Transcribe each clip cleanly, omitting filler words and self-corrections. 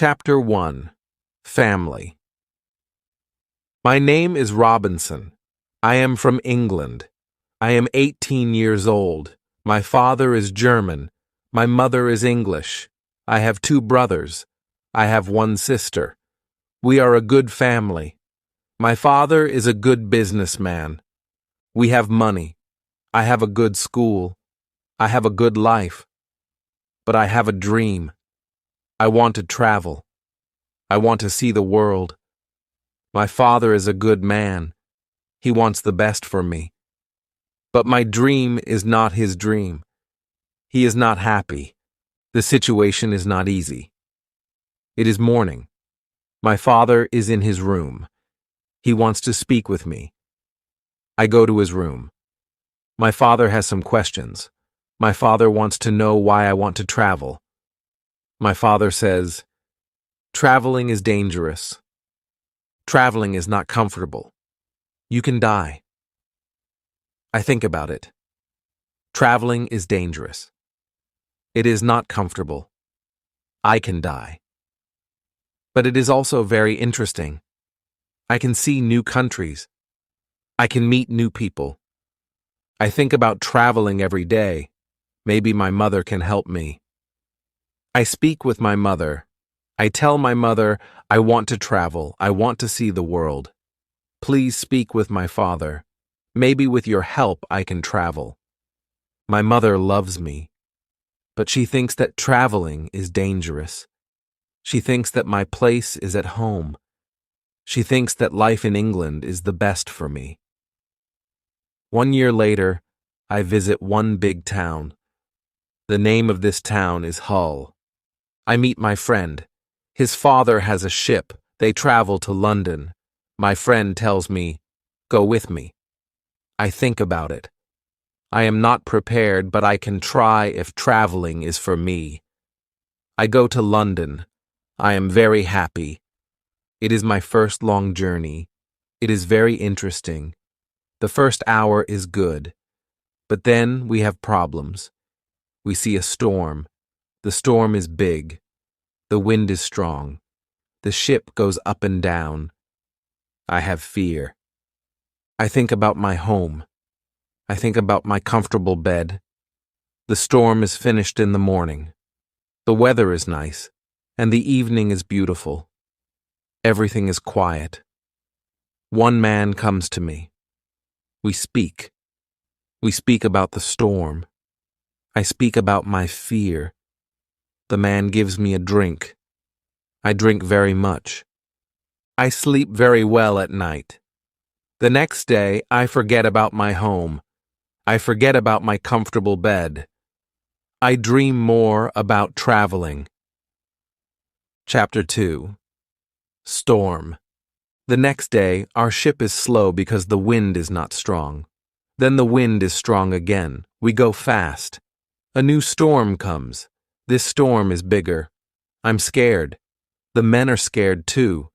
Chapter 1. Family. My name is Robinson. I am from England. I am 18 years old. My father is German. My mother is English. I have 2 brothers. I have 1 sister. We are a good family. My father is a good businessman. We have money. I have a good school. I have a good life. But I have a dream. I want to travel. I want to see the world. My father is a good man. He wants the best for me. But my dream is not his dream. He is not happy. The situation is not easy. It is morning. My father is in his room. He wants to speak with me. I go to his room. My father has some questions. My father wants to know why I want to travel. My father says, "Traveling is dangerous. Traveling is not comfortable. You can die." I think about it. Traveling is dangerous. It is not comfortable. I can die. But it is also very interesting. I can see new countries. I can meet new people. I think about traveling every day. Maybe my mother can help me. I speak with my mother. I tell my mother, I want to travel. I want to see the world. Please speak with my father. Maybe with your help I can travel. My mother loves me, but she thinks that traveling is dangerous. She thinks that my place is at home. She thinks that life in England is the best for me. 1 year later, I visit one big town. The name of this town is Hull. I meet my friend. His father has a ship. They travel to London. My friend tells me, "Go with me." I think about it. I am not prepared, but I can try if traveling is for me. I go to London. I am very happy. It is my first long journey. It is very interesting. The first hour is good. But then we have problems. We see a storm. The storm is big. The wind is strong. The ship goes up and down. I have fear. I think about my home. I think about my comfortable bed. The storm is finished in the morning. The weather is nice, and the evening is beautiful. Everything is quiet. One man comes to me. We speak. We speak about the storm. I speak about my fear. The man gives me a drink. I drink very much. I sleep very well at night. The next day, I forget about my home. I forget about my comfortable bed. I dream more about traveling. Chapter 2. Storm. The next day, our ship is slow because the wind is not strong. Then the wind is strong again. We go fast. A new storm comes. This storm is bigger. I'm scared. The men are scared too.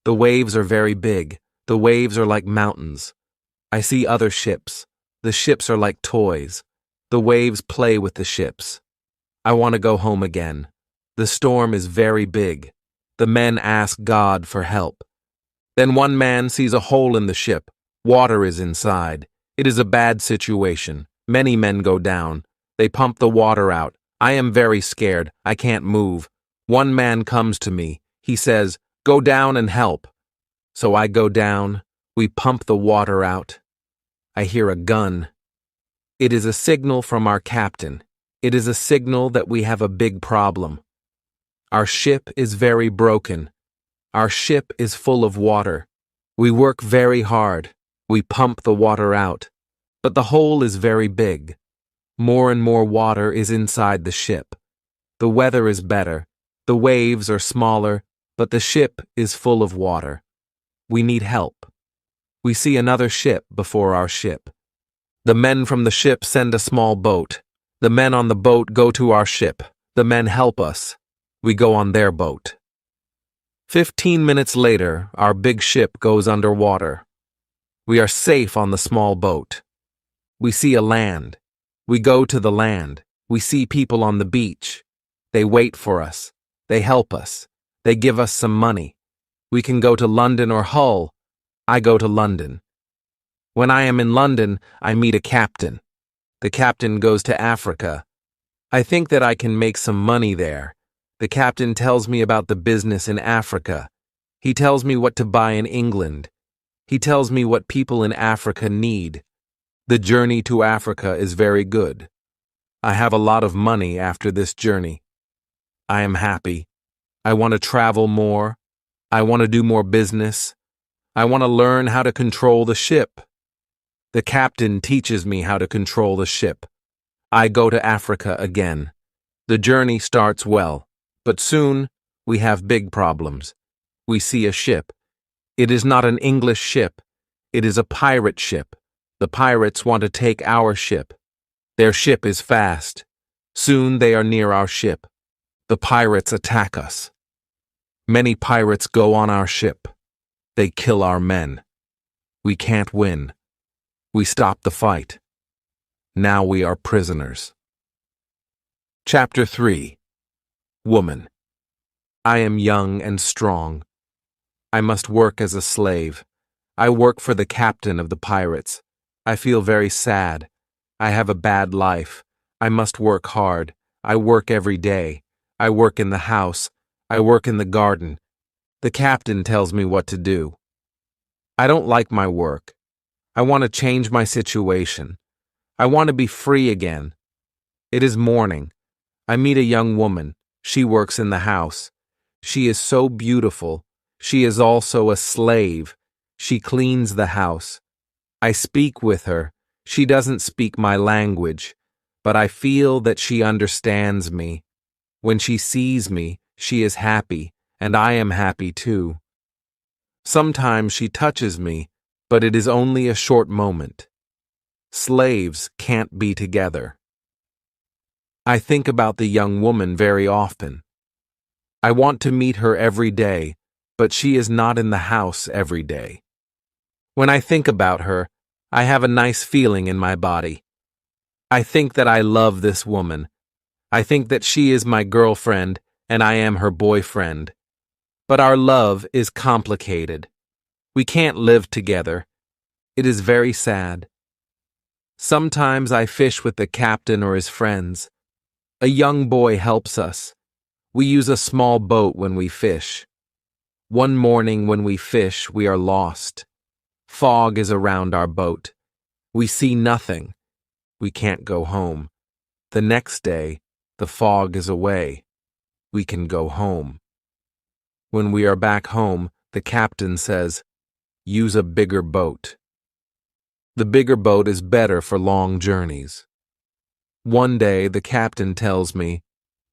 The waves are very big. The waves are like mountains. I see other ships. The ships are like toys. The waves play with the ships. I want to go home again. The storm is very big. The men ask God for help. Then one man sees a hole in the ship. Water is inside. It is a bad situation. Many men go down. They pump the water out. I am very scared. I can't move. One man comes to me. He says, "Go down and help." So I go down. We pump the water out. I hear a gun. It is a signal from our captain. It is a signal that we have a big problem. Our ship is very broken. Our ship is full of water. We work very hard. We pump the water out. But the hole is very big. More and more water is inside the ship. The weather is better. The waves are smaller, but the ship is full of water. We need help. We see another ship before our ship. The men from the ship send a small boat. The men on the boat go to our ship. The men help us. We go on their boat. 15 minutes later, our big ship goes underwater. We are safe on the small boat. We see a land. We go to the land. We see people on the beach. They wait for us. They help us. They give us some money. We can go to London or Hull. I go to London. When I am in London, I meet a captain. The captain goes to Africa. I think that I can make some money there. The captain tells me about the business in Africa. He tells me what to buy in England. He tells me what people in Africa need. The journey to Africa is very good. I have a lot of money after this journey. I am happy. I want to travel more. I want to do more business. I want to learn how to control the ship. The captain teaches me how to control the ship. I go to Africa again. The journey starts well, but soon we have big problems. We see a ship. It is not an English ship. It is a pirate ship. The pirates want to take our ship. Their ship is fast. Soon they are near our ship. The pirates attack us. Many pirates go on our ship. They kill our men. We can't win. We stop the fight. Now we are prisoners. Chapter 3. Woman. I am young and strong. I must work as a slave. I work for the captain of the pirates. I feel very sad. I have a bad life. I must work hard. I work every day. I work in the house. I work in the garden. The captain tells me what to do. I don't like my work. I want to change my situation. I want to be free again. It is morning. I meet a young woman. She works in the house. She is so beautiful. She is also a slave. She cleans the house. I speak with her. She doesn't speak my language, but I feel that she understands me. When she sees me, she is happy, and I am happy too. Sometimes she touches me, but it is only a short moment. Slaves can't be together. I think about the young woman very often. I want to meet her every day, but she is not in the house every day. When I think about her, I have a nice feeling in my body. I think that I love this woman. I think that she is my girlfriend and I am her boyfriend. But our love is complicated. We can't live together. It is very sad. Sometimes I fish with the captain or his friends. A young boy helps us. We use a small boat when we fish. One morning when we fish, we are lost. Fog is around our boat. We see nothing. We can't go home. The next day, the fog is away. We can go home. When we are back home, the captain says, "Use a bigger boat." The bigger boat is better for long journeys. One day, the captain tells me,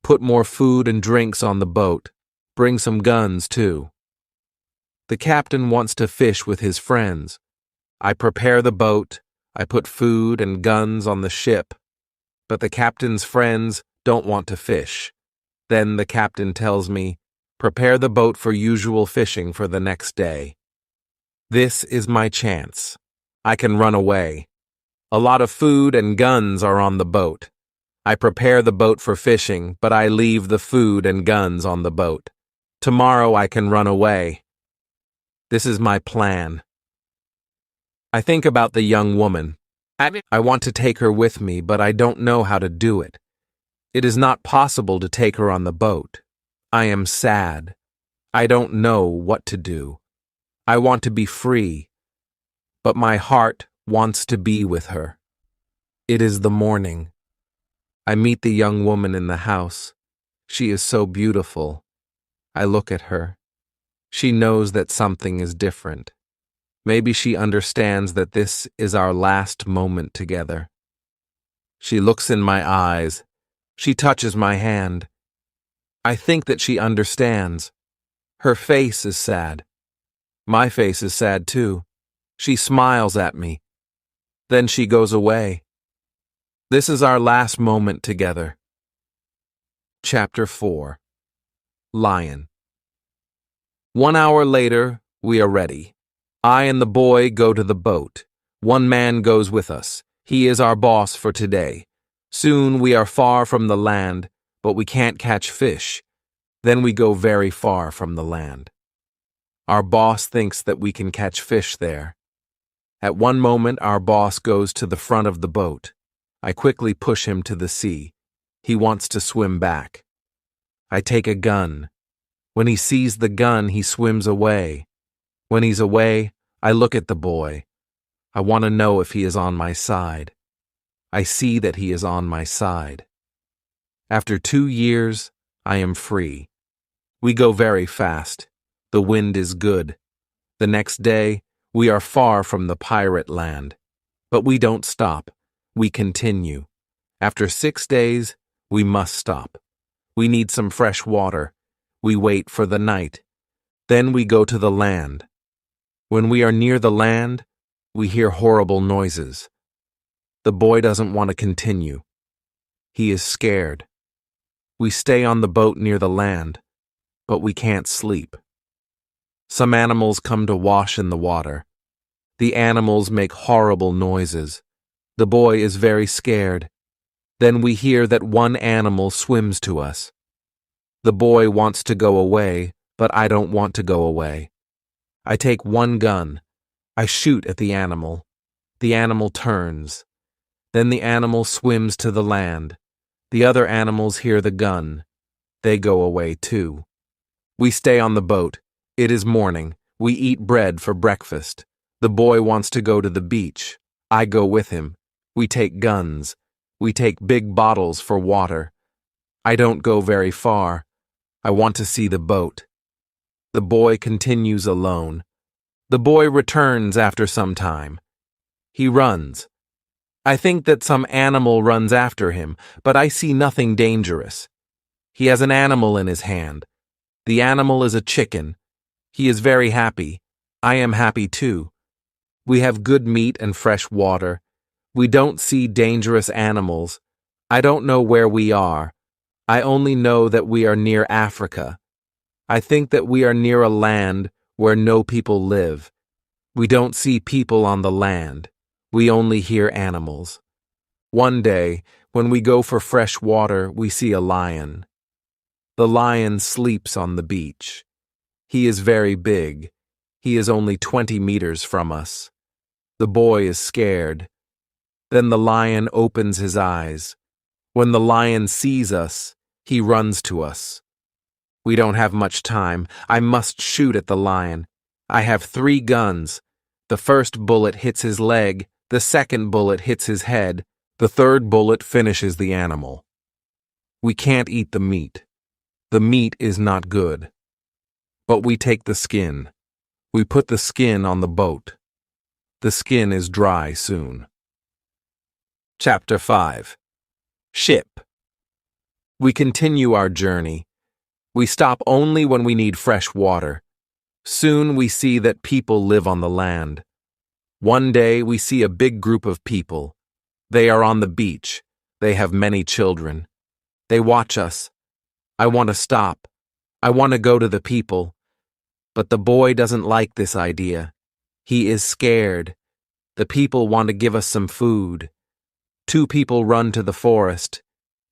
"Put more food and drinks on the boat. Bring some guns, too." The captain wants to fish with his friends. I prepare the boat. I put food and guns on the ship. But the captain's friends don't want to fish. Then the captain tells me, "Prepare the boat for usual fishing for the next day." This is my chance. I can run away. A lot of food and guns are on the boat. I prepare the boat for fishing, but I leave the food and guns on the boat. Tomorrow I can run away. This is my plan. I think about the young woman. I want to take her with me, but I don't know how to do it. It is not possible to take her on the boat. I am sad. I don't know what to do. I want to be free, but my heart wants to be with her. It is the morning. I meet the young woman in the house. She is so beautiful. I look at her. She knows that something is different. Maybe she understands that this is our last moment together. She looks in my eyes. She touches my hand. I think that she understands. Her face is sad. My face is sad too. She smiles at me. Then she goes away. This is our last moment together. Chapter 4. Lion. 1 hour later, we are ready. I and the boy go to the boat. One man goes with us. He is our boss for today. Soon we are far from the land, but we can't catch fish. Then we go very far from the land. Our boss thinks that we can catch fish there. At one moment, our boss goes to the front of the boat. I quickly push him to the sea. He wants to swim back. I take a gun. When he sees the gun, he swims away. When he's away, I look at the boy. I want to know if he is on my side. I see that he is on my side. After 2 years, I am free. We go very fast. The wind is good. The next day, we are far from the pirate land. But we don't stop. We continue. After 6 days, we must stop. We need some fresh water. We wait for the night. Then we go to the land. When we are near the land, we hear horrible noises. The boy doesn't want to continue. He is scared. We stay on the boat near the land, but we can't sleep. Some animals come to wash in the water. The animals make horrible noises. The boy is very scared. Then we hear that one animal swims to us. The boy wants to go away, but I don't want to go away. I take one gun. I shoot at the animal. The animal turns. Then the animal swims to the land. The other animals hear the gun. They go away too. We stay on the boat. It is morning. We eat bread for breakfast. The boy wants to go to the beach. I go with him. We take guns. We take big bottles for water. I don't go very far. I want to see the boat. The boy continues alone. The boy returns after some time. He runs. I think that some animal runs after him, but I see nothing dangerous. He has an animal in his hand. The animal is a chicken. He is very happy. I am happy too. We have good meat and fresh water. We don't see dangerous animals. I don't know where we are. I only know that we are near Africa. I think that we are near a land where no people live. We don't see people on the land. We only hear animals. One day, when we go for fresh water, we see a lion. The lion sleeps on the beach. He is very big. He is only 20 meters from us. The boy is scared. Then the lion opens his eyes. When the lion sees us, he runs to us. We don't have much time. I must shoot at the lion. I have 3 guns. The first bullet hits his leg. The second bullet hits his head. The third bullet finishes the animal. We can't eat the meat. The meat is not good. But we take the skin. We put the skin on the boat. The skin is dry soon. Chapter 5. Ship. We continue our journey. We stop only when we need fresh water. Soon we see that people live on the land. One day we see a big group of people. They are on the beach. They have many children. They watch us. I want to stop. I want to go to the people. But the boy doesn't like this idea. He is scared. The people want to give us some food. 2 people run to the forest.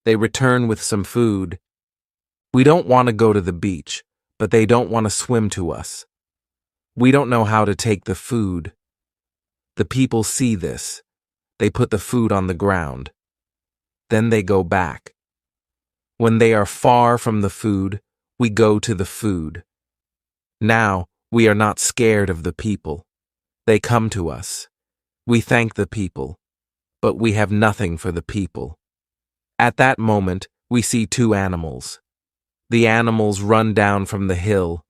They return with some food. We don't want to go to the beach, but they don't want to swim to us. We don't know how to take the food. The people see this. They put the food on the ground. Then they go back. When they are far from the food, we go to the food. Now we are not scared of the people. They come to us. We thank the people, but we have nothing for the people. At that moment, we see 2 animals. The animals run down from the hill.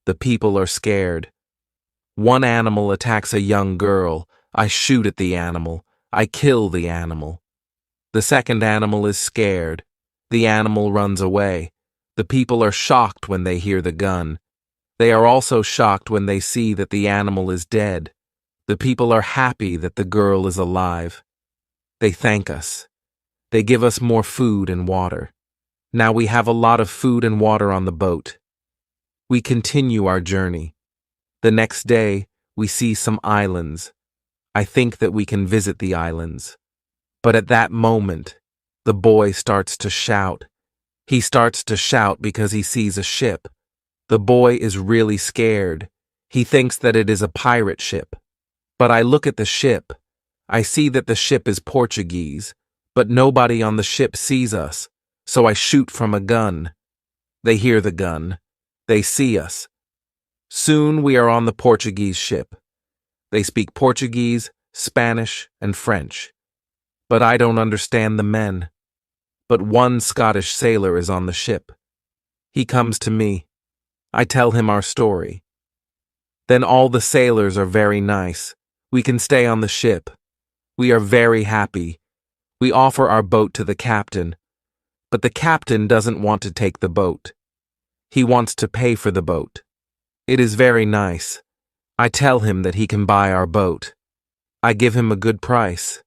The people are scared. One animal attacks a young girl. I shoot at the animal. I kill the animal. The second animal is scared. The animal runs away. The people are shocked when they hear the gun. They are also shocked when they see that the animal is dead. The people are happy that the girl is alive. They thank us. They give us more food and water. Now we have a lot of food and water on the boat. We continue our journey. The next day, we see some islands. I think that we can visit the islands. But at that moment, the boy starts to shout. He starts to shout because he sees a ship. The boy is really scared. He thinks that it is a pirate ship. But I look at the ship. I see that the ship is Portuguese, but nobody on the ship sees us, so I shoot from a gun. They hear the gun. They see us. Soon we are on the Portuguese ship. They speak Portuguese, Spanish, and French. But I don't understand the men. But one Scottish sailor is on the ship. He comes to me. I tell him our story. Then all the sailors are very nice. We can stay on the ship. We are very happy. We offer our boat to the captain. But the captain doesn't want to take the boat. He wants to pay for the boat. It is very nice. I tell him that he can buy our boat. I give him a good price.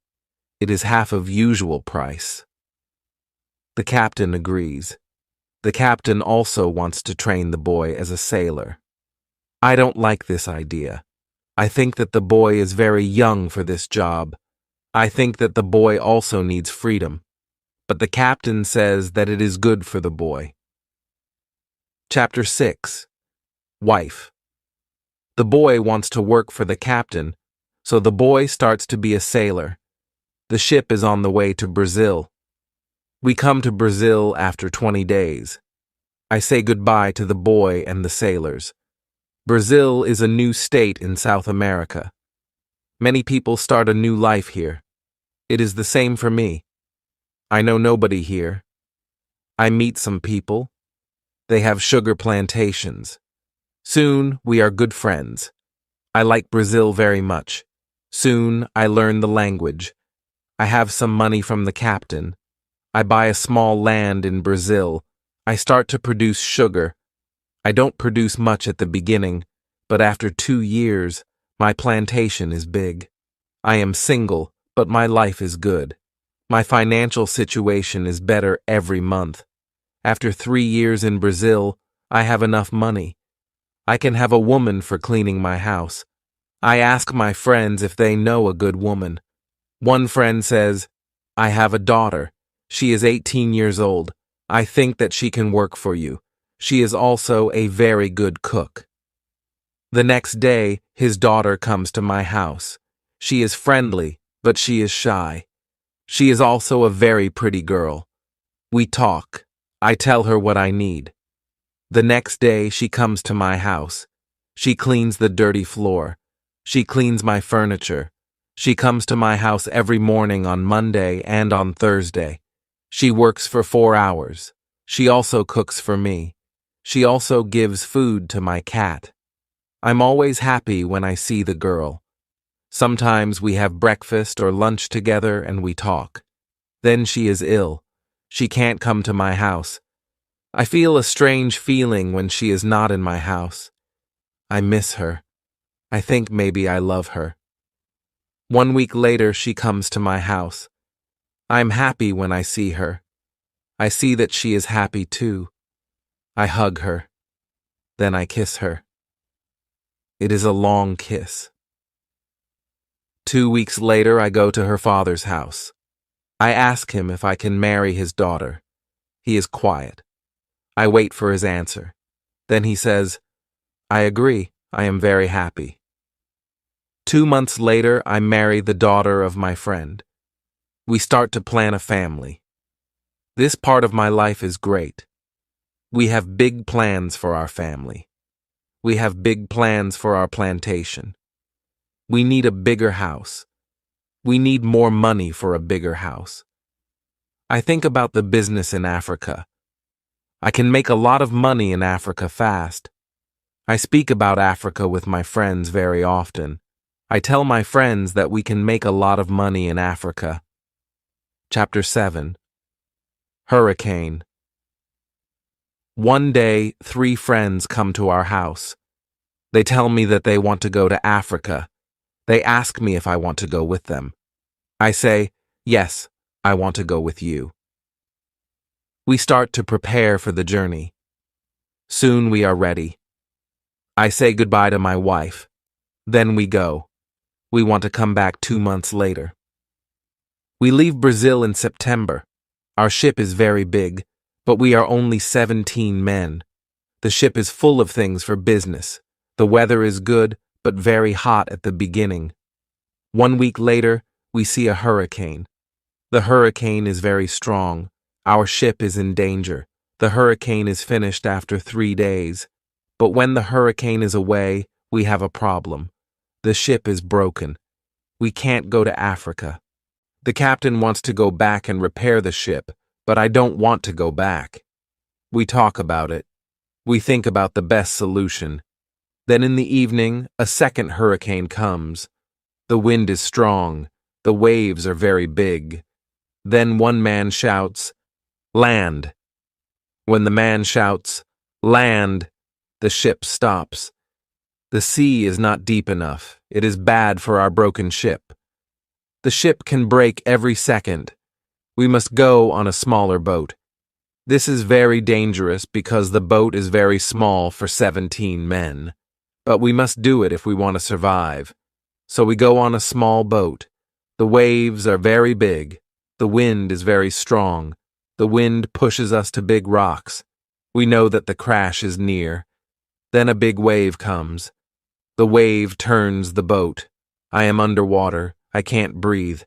It is half of usual price. The captain agrees. The captain also wants to train the boy as a sailor. I don't like this idea. I think that the boy is very young for this job. I think that the boy also needs freedom. But the captain says that it is good for the boy. Chapter 6. Wife. The boy wants to work for the captain, so the boy starts to be a sailor. The ship is on the way to Brazil. We come to Brazil after 20 days. I say goodbye to the boy and the sailors. Brazil is a new state in South America. Many people start a new life here. It is the same for me. I know nobody here. I meet some people. They have sugar plantations. Soon we are good friends. I like Brazil very much. Soon I learn the language. I have some money from the captain. I buy a small land in Brazil. I start to produce sugar. I don't produce much at the beginning, but after 2 years, my plantation is big. I am single, but my life is good. My financial situation is better every month. After 3 years in Brazil, I have enough money. I can have a woman for cleaning my house. I ask my friends if they know a good woman. One friend says, I have a daughter. She is 18 years old. I think that she can work for you. She is also a very good cook. The next day, his daughter comes to my house. She is friendly, but she is shy. She is also a very pretty girl. We talk. I tell her what I need. The next day, she comes to my house. She cleans the dirty floor. She cleans my furniture. She comes to my house every morning on Monday and on Thursday. She works for 4 hours. She also cooks for me. She also gives food to my cat. I'm always happy when I see the girl. Sometimes we have breakfast or lunch together and we talk. Then she is ill. She can't come to my house. I feel a strange feeling when she is not in my house. I miss her. I think maybe I love her. 1 week later, she comes to my house. I'm happy when I see her. I see that she is happy too. I hug her. Then I kiss her. It is a long kiss. 2 weeks later, I go to her father's house. I ask him if I can marry his daughter. He is quiet. I wait for his answer. Then he says, I agree. I am very happy. 2 months later, I marry the daughter of my friend. We start to plan a family. This part of my life is great. We have big plans for our family. We have big plans for our plantation. We need a bigger house. We need more money for a bigger house. I think about the business in Africa. I can make a lot of money in Africa fast. I speak about Africa with my friends very often. I tell my friends that we can make a lot of money in Africa. Chapter 7. Hurricane. One day, 3 friends come to our house. They tell me that they want to go to Africa. They ask me if I want to go with them. I say, yes, I want to go with you. We start to prepare for the journey. Soon we are ready. I say goodbye to my wife. Then we go. We want to come back 2 months later. We leave Brazil in September. Our ship is very big, But we are only 17 men. The ship is full of things for business. The weather is good, but very hot at the beginning. 1 week later, we see a hurricane. The hurricane is very strong. Our ship is in danger. The hurricane is finished after 3 days. But when the hurricane is away, we have a problem. The ship is broken. We can't go to Africa. The captain wants to go back and repair the ship, but I don't want to go back. We talk about it. We think about the best solution. Then in the evening, a second hurricane comes. The wind is strong. The waves are very big. Then one man shouts, "Land!" When the man shouts, "Land!" the ship stops. The sea is not deep enough. It is bad for our broken ship. The ship can break every second. We must go on a smaller boat. This is very dangerous because the boat is very small for 17 men. But we must do it if we want to survive. So we go on a small boat. The waves are very big. The wind is very strong. The wind pushes us to big rocks. We know that the crash is near. Then a big wave comes. The wave turns the boat. I am underwater. I can't breathe.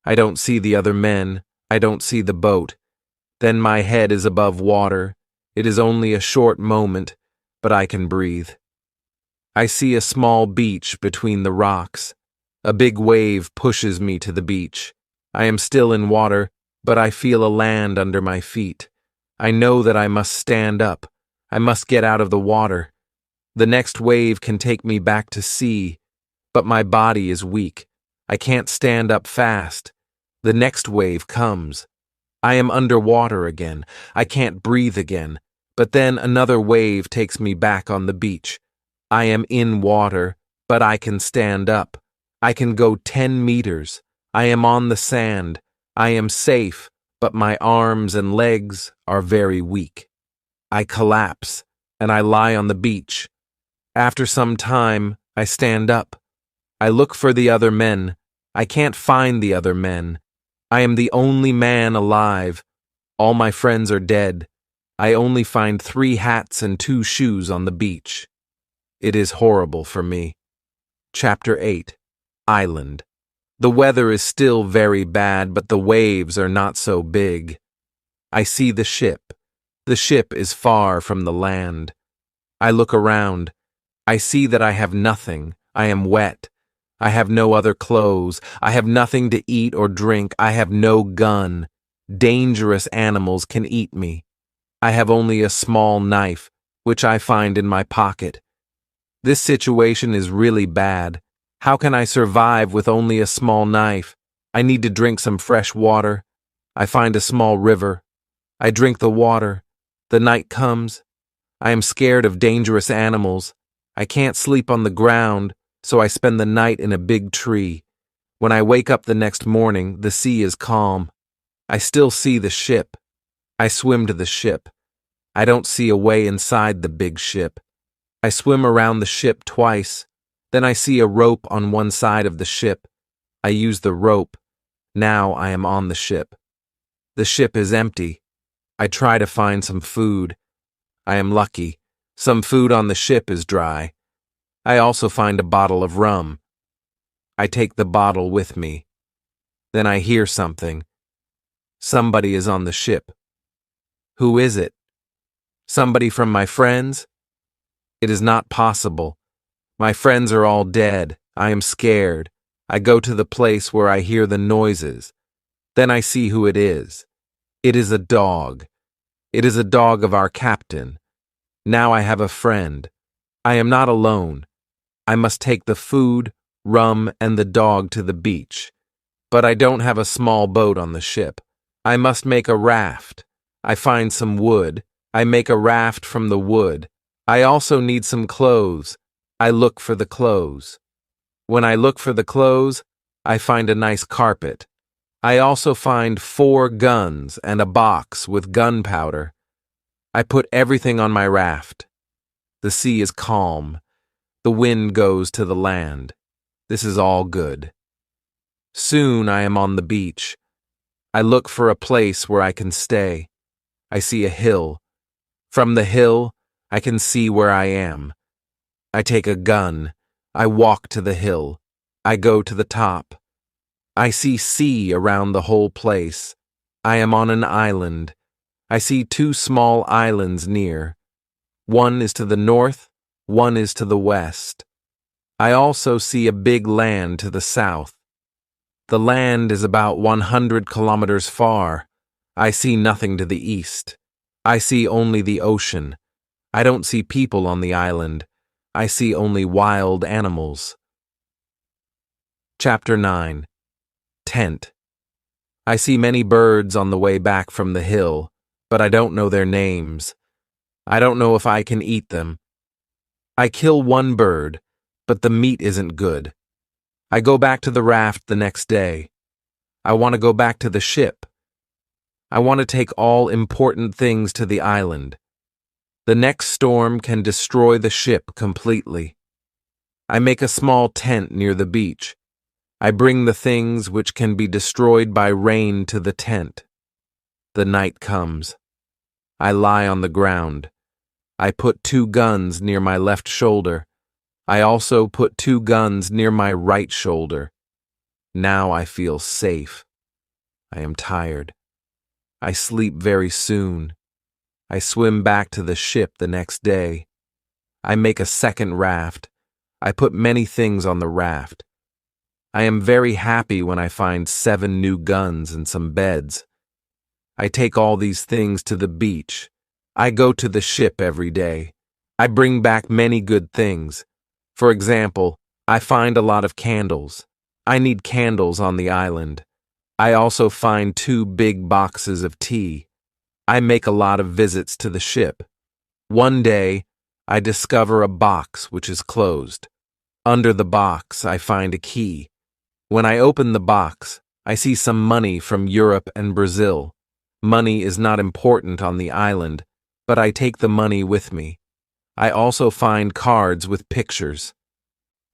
I don't see the other men. I don't see the boat. Then my head is above water. It is only a short moment, but I can breathe. I see a small beach between the rocks. A big wave pushes me to the beach. I am still in water, but I feel a land under my feet. I know that I must stand up. I must get out of the water. The next wave can take me back to sea, but my body is weak. I can't stand up fast. The next wave comes. I am underwater again. I can't breathe again. But then another wave takes me back on the beach. I am in water, but I can stand up. I can go 10 meters. I am on the sand. I am safe, but my arms and legs are very weak. I collapse, and I lie on the beach. After some time, I stand up. I look for the other men. I can't find the other men. I am the only man alive. All my friends are dead. I only find 3 hats and 2 shoes on the beach. It is horrible for me. Chapter 8. Island. The weather is still very bad, but the waves are not so big. I see the ship. The ship is far from the land. I look around. I see that I have nothing. I am wet. I have no other clothes. I have nothing to eat or drink. I have no gun. Dangerous animals can eat me. I have only a small knife, which I find in my pocket. This situation is really bad. How can I survive with only a small knife? I need to drink some fresh water. I find a small river. I drink the water. The night comes. I am scared of dangerous animals. I can't sleep on the ground, so I spend the night in a big tree. When I wake up the next morning, the sea is calm. I still see the ship. I swim to the ship. I don't see a way inside the big ship. I swim around the ship twice. Then I see a rope on one side of the ship. I use the rope. Now I am on the ship. The ship is empty. I try to find some food. I am lucky. Some food on the ship is dry. I also find a bottle of rum. I take the bottle with me. Then I hear something. Somebody is on the ship. Who is it? Somebody from my friends? It is not possible. My friends are all dead. I am scared. I go to the place where I hear the noises. Then I see who it is. It is a dog. It is a dog of our captain. Now I have a friend. I am not alone. I must take the food, rum, and the dog to the beach. But I don't have a small boat on the ship. I must make a raft. I find some wood. I make a raft from the wood. I also need some clothes. I look for the clothes. When I look for the clothes, I find a nice carpet. I also find 4 guns and a box with gunpowder. I put everything on my raft. The sea is calm. The wind goes to the land. This is all good. Soon I am on the beach. I look for a place where I can stay. I see a hill. From the hill, I can see where I am. I take a gun. I walk to the hill. I go to the top. I see sea around the whole place. I am on an island. I see two small islands near. One is to the north, one is to the west. I also see a big land to the south. The land is about 100 kilometers far. I see nothing to the east. I see only the ocean. I don't see people on the island. I see only wild animals. Chapter 9. Tent. I see many birds on the way back from the hill, but I don't know their names. I don't know if I can eat them. I kill one bird, but the meat isn't good. I go back to the raft the next day. I want to go back to the ship. I want to take all important things to the island. The next storm can destroy the ship completely. I make a small tent near the beach. I bring the things which can be destroyed by rain to the tent. The night comes. I lie on the ground. I put 2 guns near my left shoulder. I also put 2 guns near my right shoulder. Now I feel safe. I am tired. I sleep very soon. I swim back to the ship the next day. I make a second raft. I put many things on the raft. I am very happy when I find 7 new guns and some beds. I take all these things to the beach. I go to the ship every day. I bring back many good things. For example, I find a lot of candles. I need candles on the island. I also find 2 big boxes of tea. I make a lot of visits to the ship. One day, I discover a box which is closed. Under the box, I find a key. When I open the box, I see some money from Europe and Brazil. Money is not important on the island, but I take the money with me. I also find cards with pictures.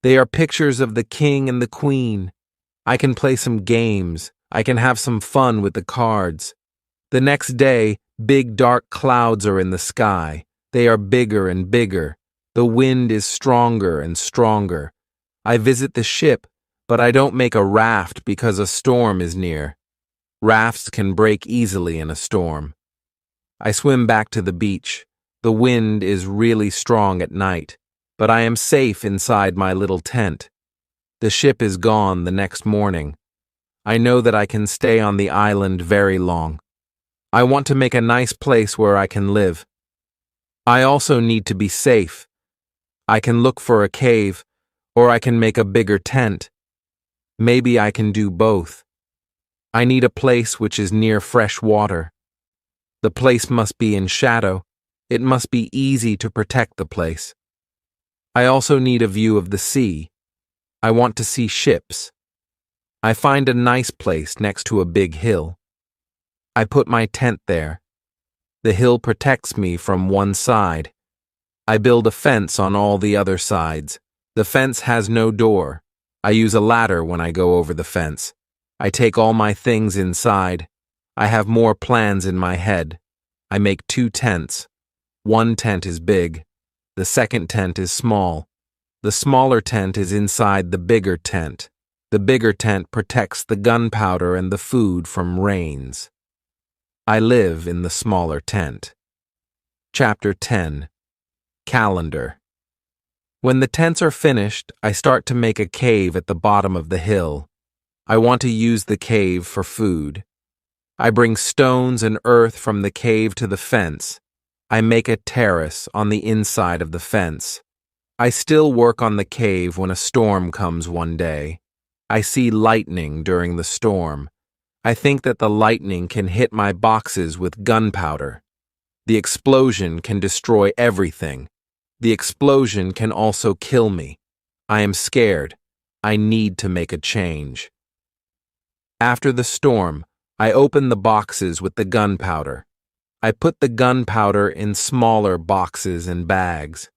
They are pictures of the king and the queen. I can play some games. I can have some fun with the cards. The next day, big dark clouds are in the sky. They are bigger and bigger. The wind is stronger and stronger. I visit the ship, but I don't make a raft because a storm is near. Rafts can break easily in a storm. I swim back to the beach. The wind is really strong at night, but I am safe inside my little tent. The ship is gone the next morning. I know that I can stay on the island very long. I want to make a nice place where I can live. I also need to be safe. I can look for a cave, or I can make a bigger tent. Maybe I can do both. I need a place which is near fresh water. The place must be in shadow. It must be easy to protect the place. I also need a view of the sea. I want to see ships. I find a nice place next to a big hill. I put my tent there. The hill protects me from one side. I build a fence on all the other sides. The fence has no door. I use a ladder when I go over the fence. I take all my things inside. I have more plans in my head. I make 2 tents. One tent is big. The second tent is small. The smaller tent is inside the bigger tent. The bigger tent protects the gunpowder and the food from rains. I live in the smaller tent. Chapter 10. Calendar. When the tents are finished, I start to make a cave at the bottom of the hill. I want to use the cave for food. I bring stones and earth from the cave to the fence. I make a terrace on the inside of the fence. I still work on the cave when a storm comes one day. I see lightning during the storm. I think that the lightning can hit my boxes with gunpowder. The explosion can destroy everything. The explosion can also kill me. I am scared. I need to make a change. After the storm, I open the boxes with the gunpowder. I put the gunpowder in smaller boxes and bags.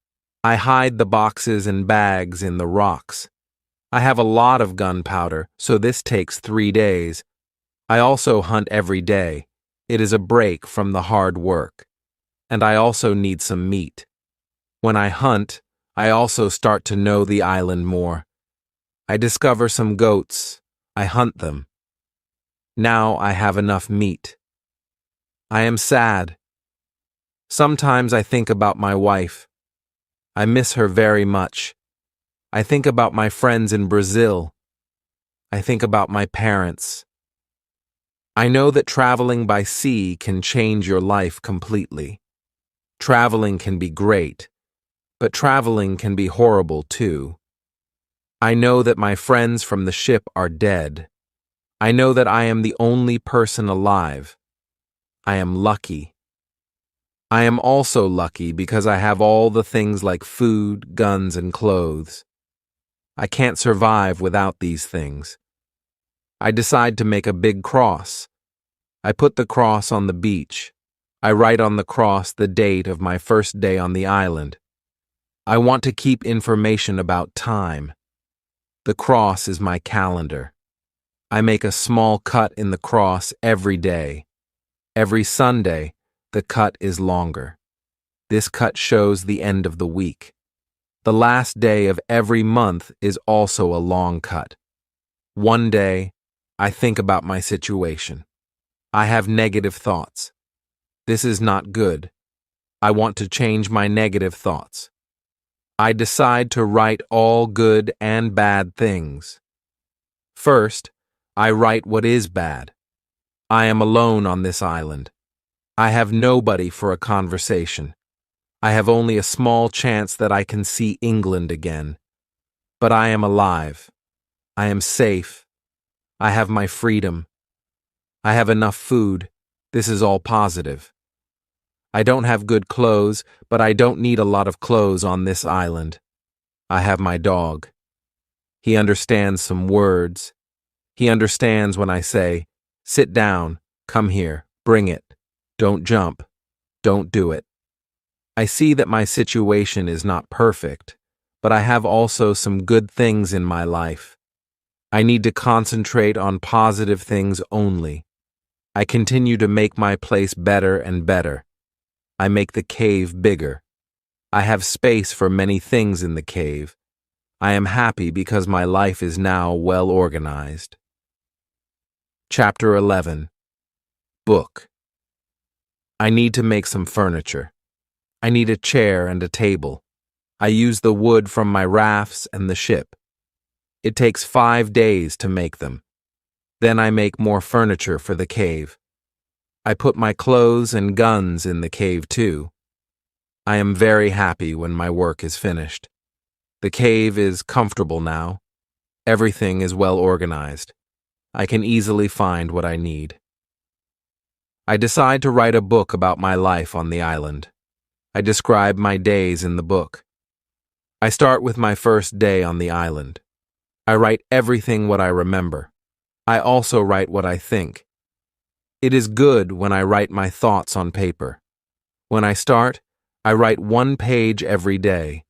I hide the boxes and bags in the rocks. I have a lot of gunpowder, so this takes 3 days. I also hunt every day. It is a break from the hard work. And I also need some meat. When I hunt, I also start to know the island more. I discover some goats. I hunt them. Now I have enough meat. I am sad. Sometimes I think about my wife. I miss her very much. I think about my friends in Brazil. I think about my parents. I know that traveling by sea can change your life completely. Traveling can be great, but traveling can be horrible too. I know that my friends from the ship are dead. I know that I am the only person alive. I am lucky. I am also lucky because I have all the things like food, guns, and clothes. I can't survive without these things. I decide to make a big cross. I put the cross on the beach. I write on the cross the date of my first day on the island. I want to keep information about time. The cross is my calendar. I make a small cut in the cross every day. Every Sunday, the cut is longer. This cut shows the end of the week. The last day of every month is also a long cut. One day, I think about my situation. I have negative thoughts. This is not good. I want to change my negative thoughts. I decide to write all good and bad things. First, I write what is bad. I am alone on this island. I have nobody for a conversation. I have only a small chance that I can see England again. But I am alive. I am safe. I have my freedom. I have enough food. This is all positive. I don't have good clothes, but I don't need a lot of clothes on this island. I have my dog. He understands some words. He understands when I say, "Sit down, come here, bring it, don't jump, don't do it." I see that my situation is not perfect, but I have also some good things in my life. I need to concentrate on positive things only. I continue to make my place better and better. I make the cave bigger. I have space for many things in the cave. I am happy because my life is now well organized. Chapter 11. Book. I need to make some furniture. I need a chair and a table. I use the wood from my rafts and the ship. It takes 5 days to make them. Then I make more furniture for the cave. I put my clothes and guns in the cave too. I am very happy when my work is finished. The cave is comfortable now. Everything is well organized. I can easily find what I need. I decide to write a book about my life on the island. I describe my days in the book. I start with my first day on the island. I write everything what I remember. I also write what I think. It is good when I write my thoughts on paper. When I start, I write 1 page every day.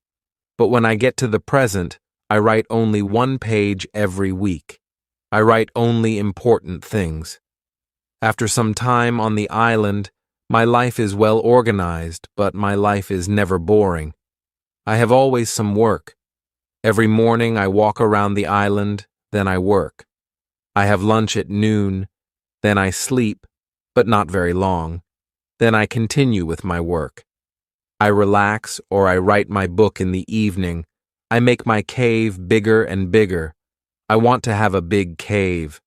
But when I get to the present, I write only 1 page every week. I write only important things. After some time on the island, my life is well organized, but my life is never boring. I have always some work. Every morning I walk around the island, then I work. I have lunch at noon, then I sleep, but not very long. Then I continue with my work. I relax or I write my book in the evening. I make my cave bigger and bigger. I want to have a big cave.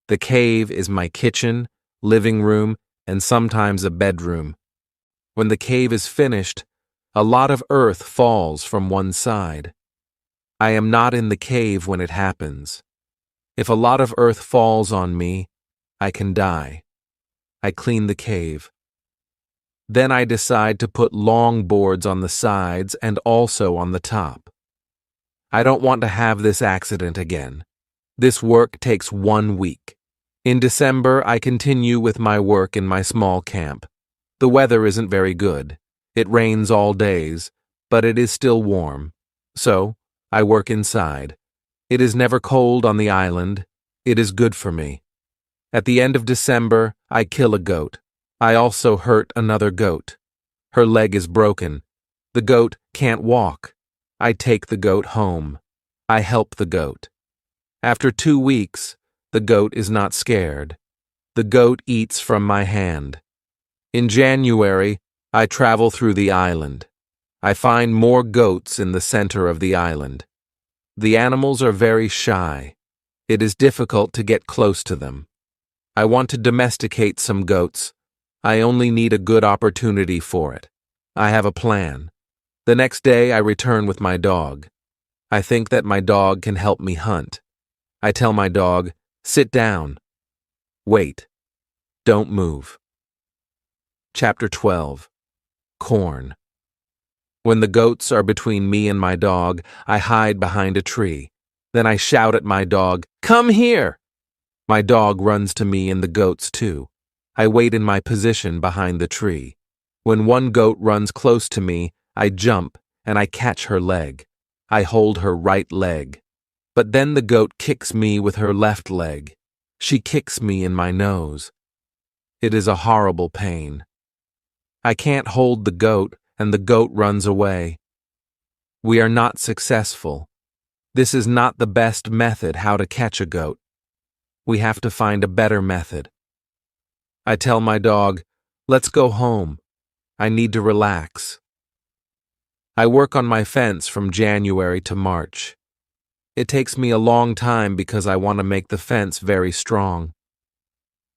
The cave is my kitchen, living room, and sometimes a bedroom. When the cave is finished, a lot of earth falls from one side. I am not in the cave when it happens. If a lot of earth falls on me, I can die. I clean the cave. Then I decide to put long boards on the sides and also on the top. I don't want to have this accident again. This work takes 1 week. In December, I continue with my work in my small camp. The weather isn't very good. It rains all days, but it is still warm. So, I work inside. It is never cold on the island. It is good for me. At the end of December, I kill a goat. I also hurt another goat. Her leg is broken. The goat can't walk. I take the goat home. I help the goat. After 2 weeks, the goat is not scared. The goat eats from my hand. In January, I travel through the island. I find more goats in the center of the island. The animals are very shy. It is difficult to get close to them. I want to domesticate some goats. I only need a good opportunity for it. I have a plan. The next day, I return with my dog. I think that my dog can help me hunt. I tell my dog, "Sit down. Wait. Don't move." Chapter 12. Corn. When the goats are between me and my dog, I hide behind a tree. Then I shout at my dog, "Come here!" My dog runs to me and the goats too. I wait in my position behind the tree. When one goat runs close to me, I jump and I catch her leg. I hold her right leg. But then the goat kicks me with her left leg. She kicks me in my nose. It is a horrible pain. I can't hold the goat, and the goat runs away. We are not successful. This is not the best method how to catch a goat. We have to find a better method. I tell my dog, "Let's go home. I need to relax." I work on my fence from January to March. It takes me a long time because I want to make the fence very strong.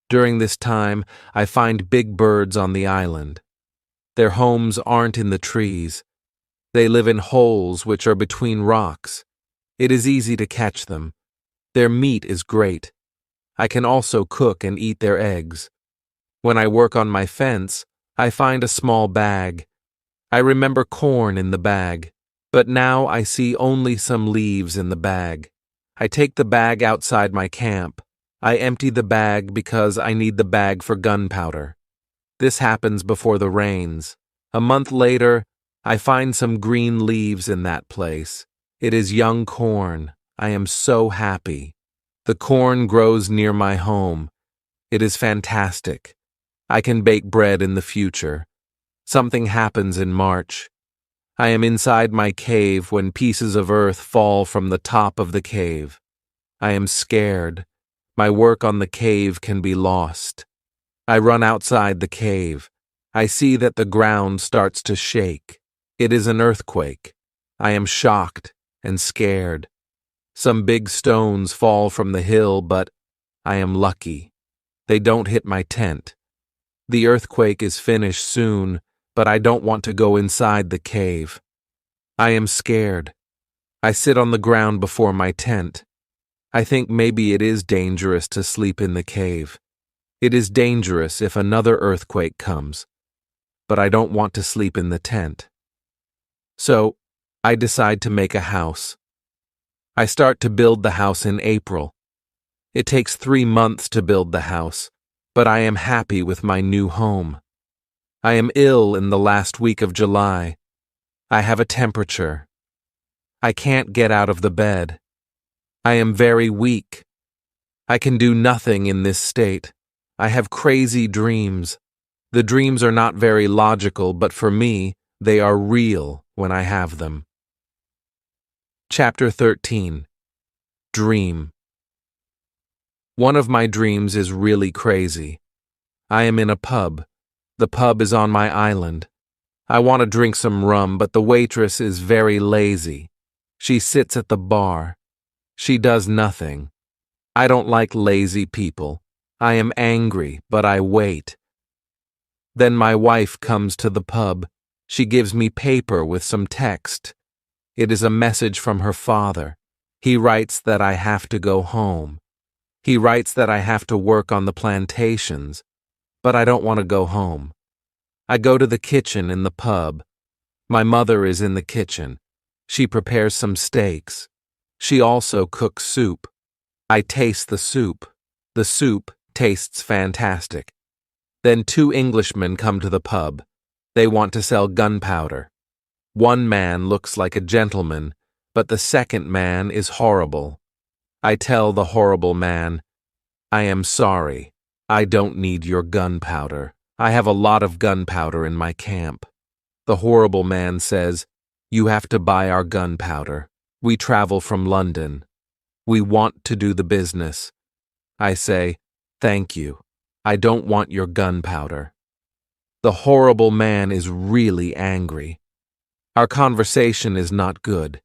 During this time, I find big birds on the island. Their homes aren't in the trees. They live in holes which are between rocks. It is easy to catch them. Their meat is great. I can also cook and eat their eggs. When I work on my fence, I find a small bag. I remember corn in the bag, but now I see only some leaves in the bag. I take the bag outside my camp. I empty the bag because I need the bag for gunpowder. This happens before the rains. A month later, I find some green leaves in that place. It is young corn. I am so happy. The corn grows near my home. It is fantastic. I can bake bread in the future. Something happens in March. I am inside my cave when pieces of earth fall from the top of the cave. I am scared. My work on the cave can be lost. I run outside the cave. I see that the ground starts to shake. It is an earthquake. I am shocked and scared. Some big stones fall from the hill, but I am lucky. They don't hit my tent. The earthquake is finished soon, but I don't want to go inside the cave. I am scared. I sit on the ground before my tent. I think maybe it is dangerous to sleep in the cave. It is dangerous if another earthquake comes, but I don't want to sleep in the tent. So, I decide to make a house. I start to build the house in April. It takes 3 months to build the house, but I am happy with my new home. I am ill in the last week of July. I have a temperature. I can't get out of the bed. I am very weak. I can do nothing in this state. I have crazy dreams. The dreams are not very logical, but for me, they are real when I have them. Chapter 13. Dream. One of my dreams is really crazy. I am in a pub. The pub is on my island. I want to drink some rum, but the waitress is very lazy. She sits at the bar. She does nothing. I don't like lazy people. I am angry, but I wait. Then my wife comes to the pub. She gives me paper with some text. It is a message from her father. He writes that I have to go home. He writes that I have to work on the plantations, but I don't want to go home. I go to the kitchen in the pub. My mother is in the kitchen. She prepares some steaks. She also cooks soup. I taste the soup. The soup tastes fantastic. Then 2 Englishmen come to the pub. They want to sell gunpowder. One man looks like a gentleman, but the second man is horrible. I tell the horrible man, "I am sorry. I don't need your gunpowder. I have a lot of gunpowder in my camp. The horrible man says, "You have to buy our gunpowder. We travel from London. We want to do the business." I say, "Thank you. I don't want your gunpowder." The horrible man is really angry. Our conversation is not good.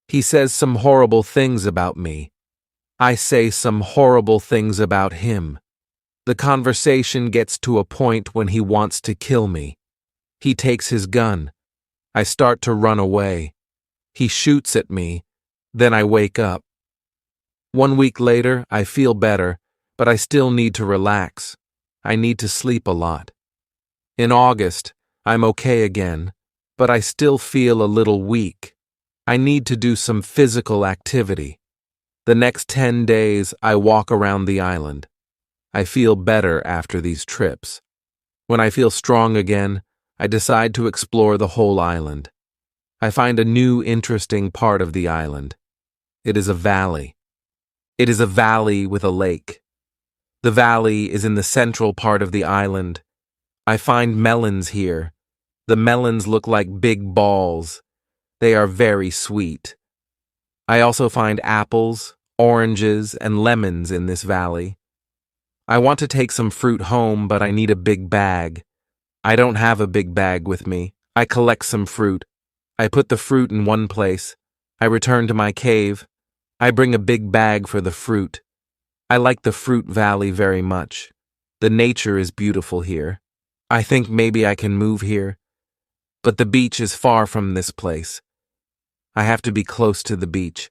He says some horrible things about me. I say some horrible things about him. The conversation gets to a point when he wants to kill me. He takes his gun. I start to run away. He shoots at me. Then I wake up. 1 week later, I feel better, but I still need to relax. I need to sleep a lot. In August, I'm okay again, but I still feel a little weak. I need to do some physical activity. The next 10 days, I walk around the island. I feel better after these trips. When I feel strong again, I decide to explore the whole island. I find a new interesting part of the island. It is a valley. It is a valley with a lake. The valley is in the central part of the island. I find melons here. The melons look like big balls. They are very sweet. I also find apples, oranges, and lemons in this valley. I want to take some fruit home, but I need a big bag. I don't have a big bag with me. I collect some fruit. I put the fruit in one place. I return to my cave. I bring a big bag for the fruit. I like the fruit valley very much. The nature is beautiful here. I think maybe I can move here. But the beach is far from this place. I have to be close to the beach.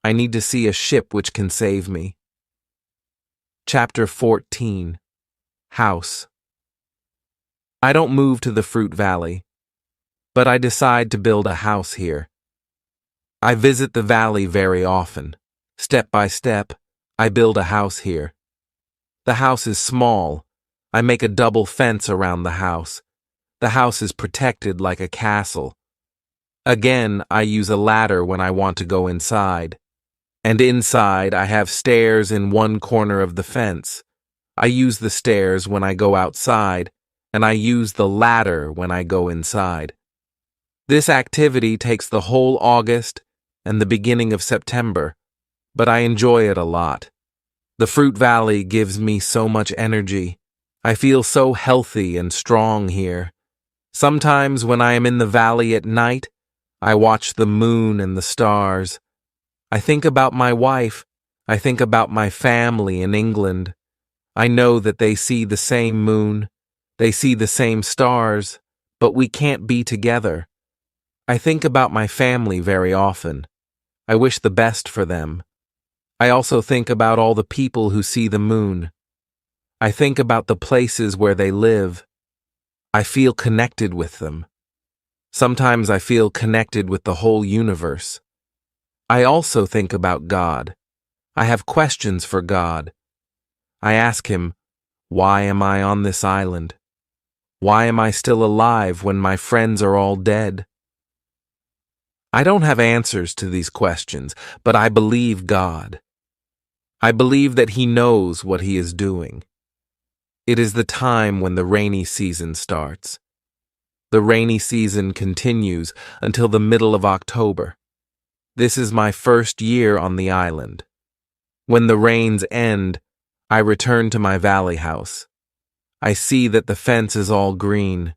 I need to see a ship which can save me. Chapter 14. House. I don't move to the fruit valley, but I decide to build a house here. I visit the valley very often. Step by step, I build a house here. The house is small. I make a double fence around the house. The house is protected like a castle. Again, I use a ladder when I want to go inside. And inside, I have stairs in one corner of the fence. I use the stairs when I go outside, and I use the ladder when I go inside. This activity takes the whole August and the beginning of September, but I enjoy it a lot. The fruit valley gives me so much energy. I feel so healthy and strong here. Sometimes when I am in the valley at night, I watch the moon and the stars. I think about my wife. I think about my family in England. I know that they see the same moon. They see the same stars, but we can't be together. I think about my family very often. I wish the best for them. I also think about all the people who see the moon. I think about the places where they live. I feel connected with them. Sometimes I feel connected with the whole universe. I also think about God. I have questions for God. I ask him, why am I on this island? Why am I still alive when my friends are all dead? I don't have answers to these questions, but I believe God. I believe that he knows what he is doing. It is the time when the rainy season starts. The rainy season continues until the middle of October. This is my first year on the island. When the rains end, I return to my valley house. I see that the fence is all green.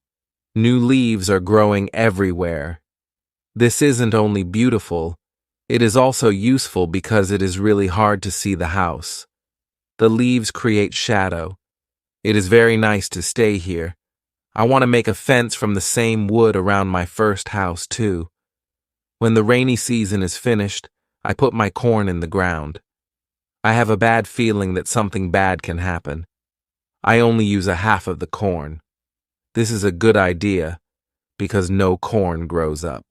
New leaves are growing everywhere. This isn't only beautiful, it is also useful because it is really hard to see the house. The leaves create shadow. It is very nice to stay here. I want to make a fence from the same wood around my first house, too. When the rainy season is finished, I put my corn in the ground. I have a bad feeling that something bad can happen. I only use a half of the corn. This is a good idea, because no corn grows up.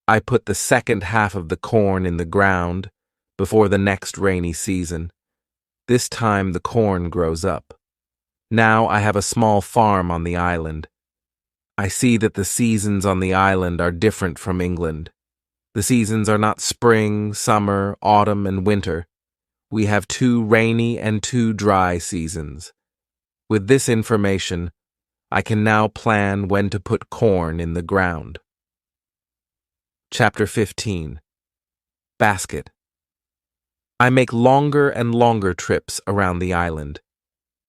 I put the second half of the corn in the ground before the next rainy season. This time the corn grows up. Now I have a small farm on the island. I see that the seasons on the island are different from England. The seasons are not spring, summer, autumn, and winter. We have 2 rainy and 2 dry seasons. With this information, I can now plan when to put corn in the ground. Chapter 15. Basket. I make longer and longer trips around the island.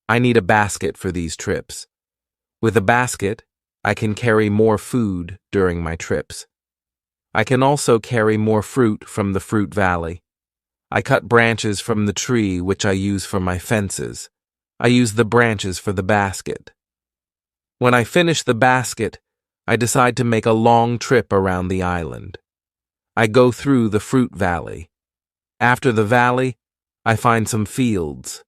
I need a basket for these trips. With a basket, I can carry more food during my trips. I can also carry more fruit from the fruit valley. I cut branches from the tree which I use for my fences. I use the branches for the basket. When I finish the basket, I decide to make a long trip around the island. I go through the fruit valley. After the valley, I find some fields.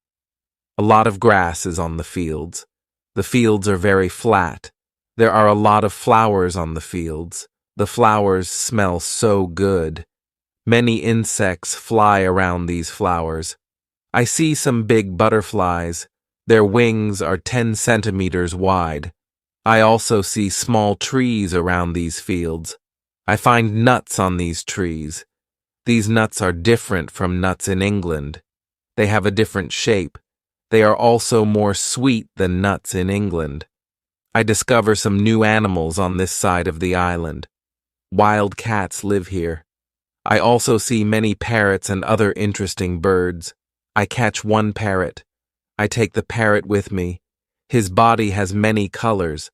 A lot of grass is on the fields. The fields are very flat. There are a lot of flowers on the fields. The flowers smell so good. Many insects fly around these flowers. I see some big butterflies. Their wings are 10 centimeters wide. I also see small trees around these fields. I find nuts on these trees. These nuts are different from nuts in England. They have a different shape. They are also more sweet than nuts in England. I discover some new animals on this side of the island. Wild cats live here. I also see many parrots and other interesting birds. I catch one parrot. I take the parrot with me. His body has many colors.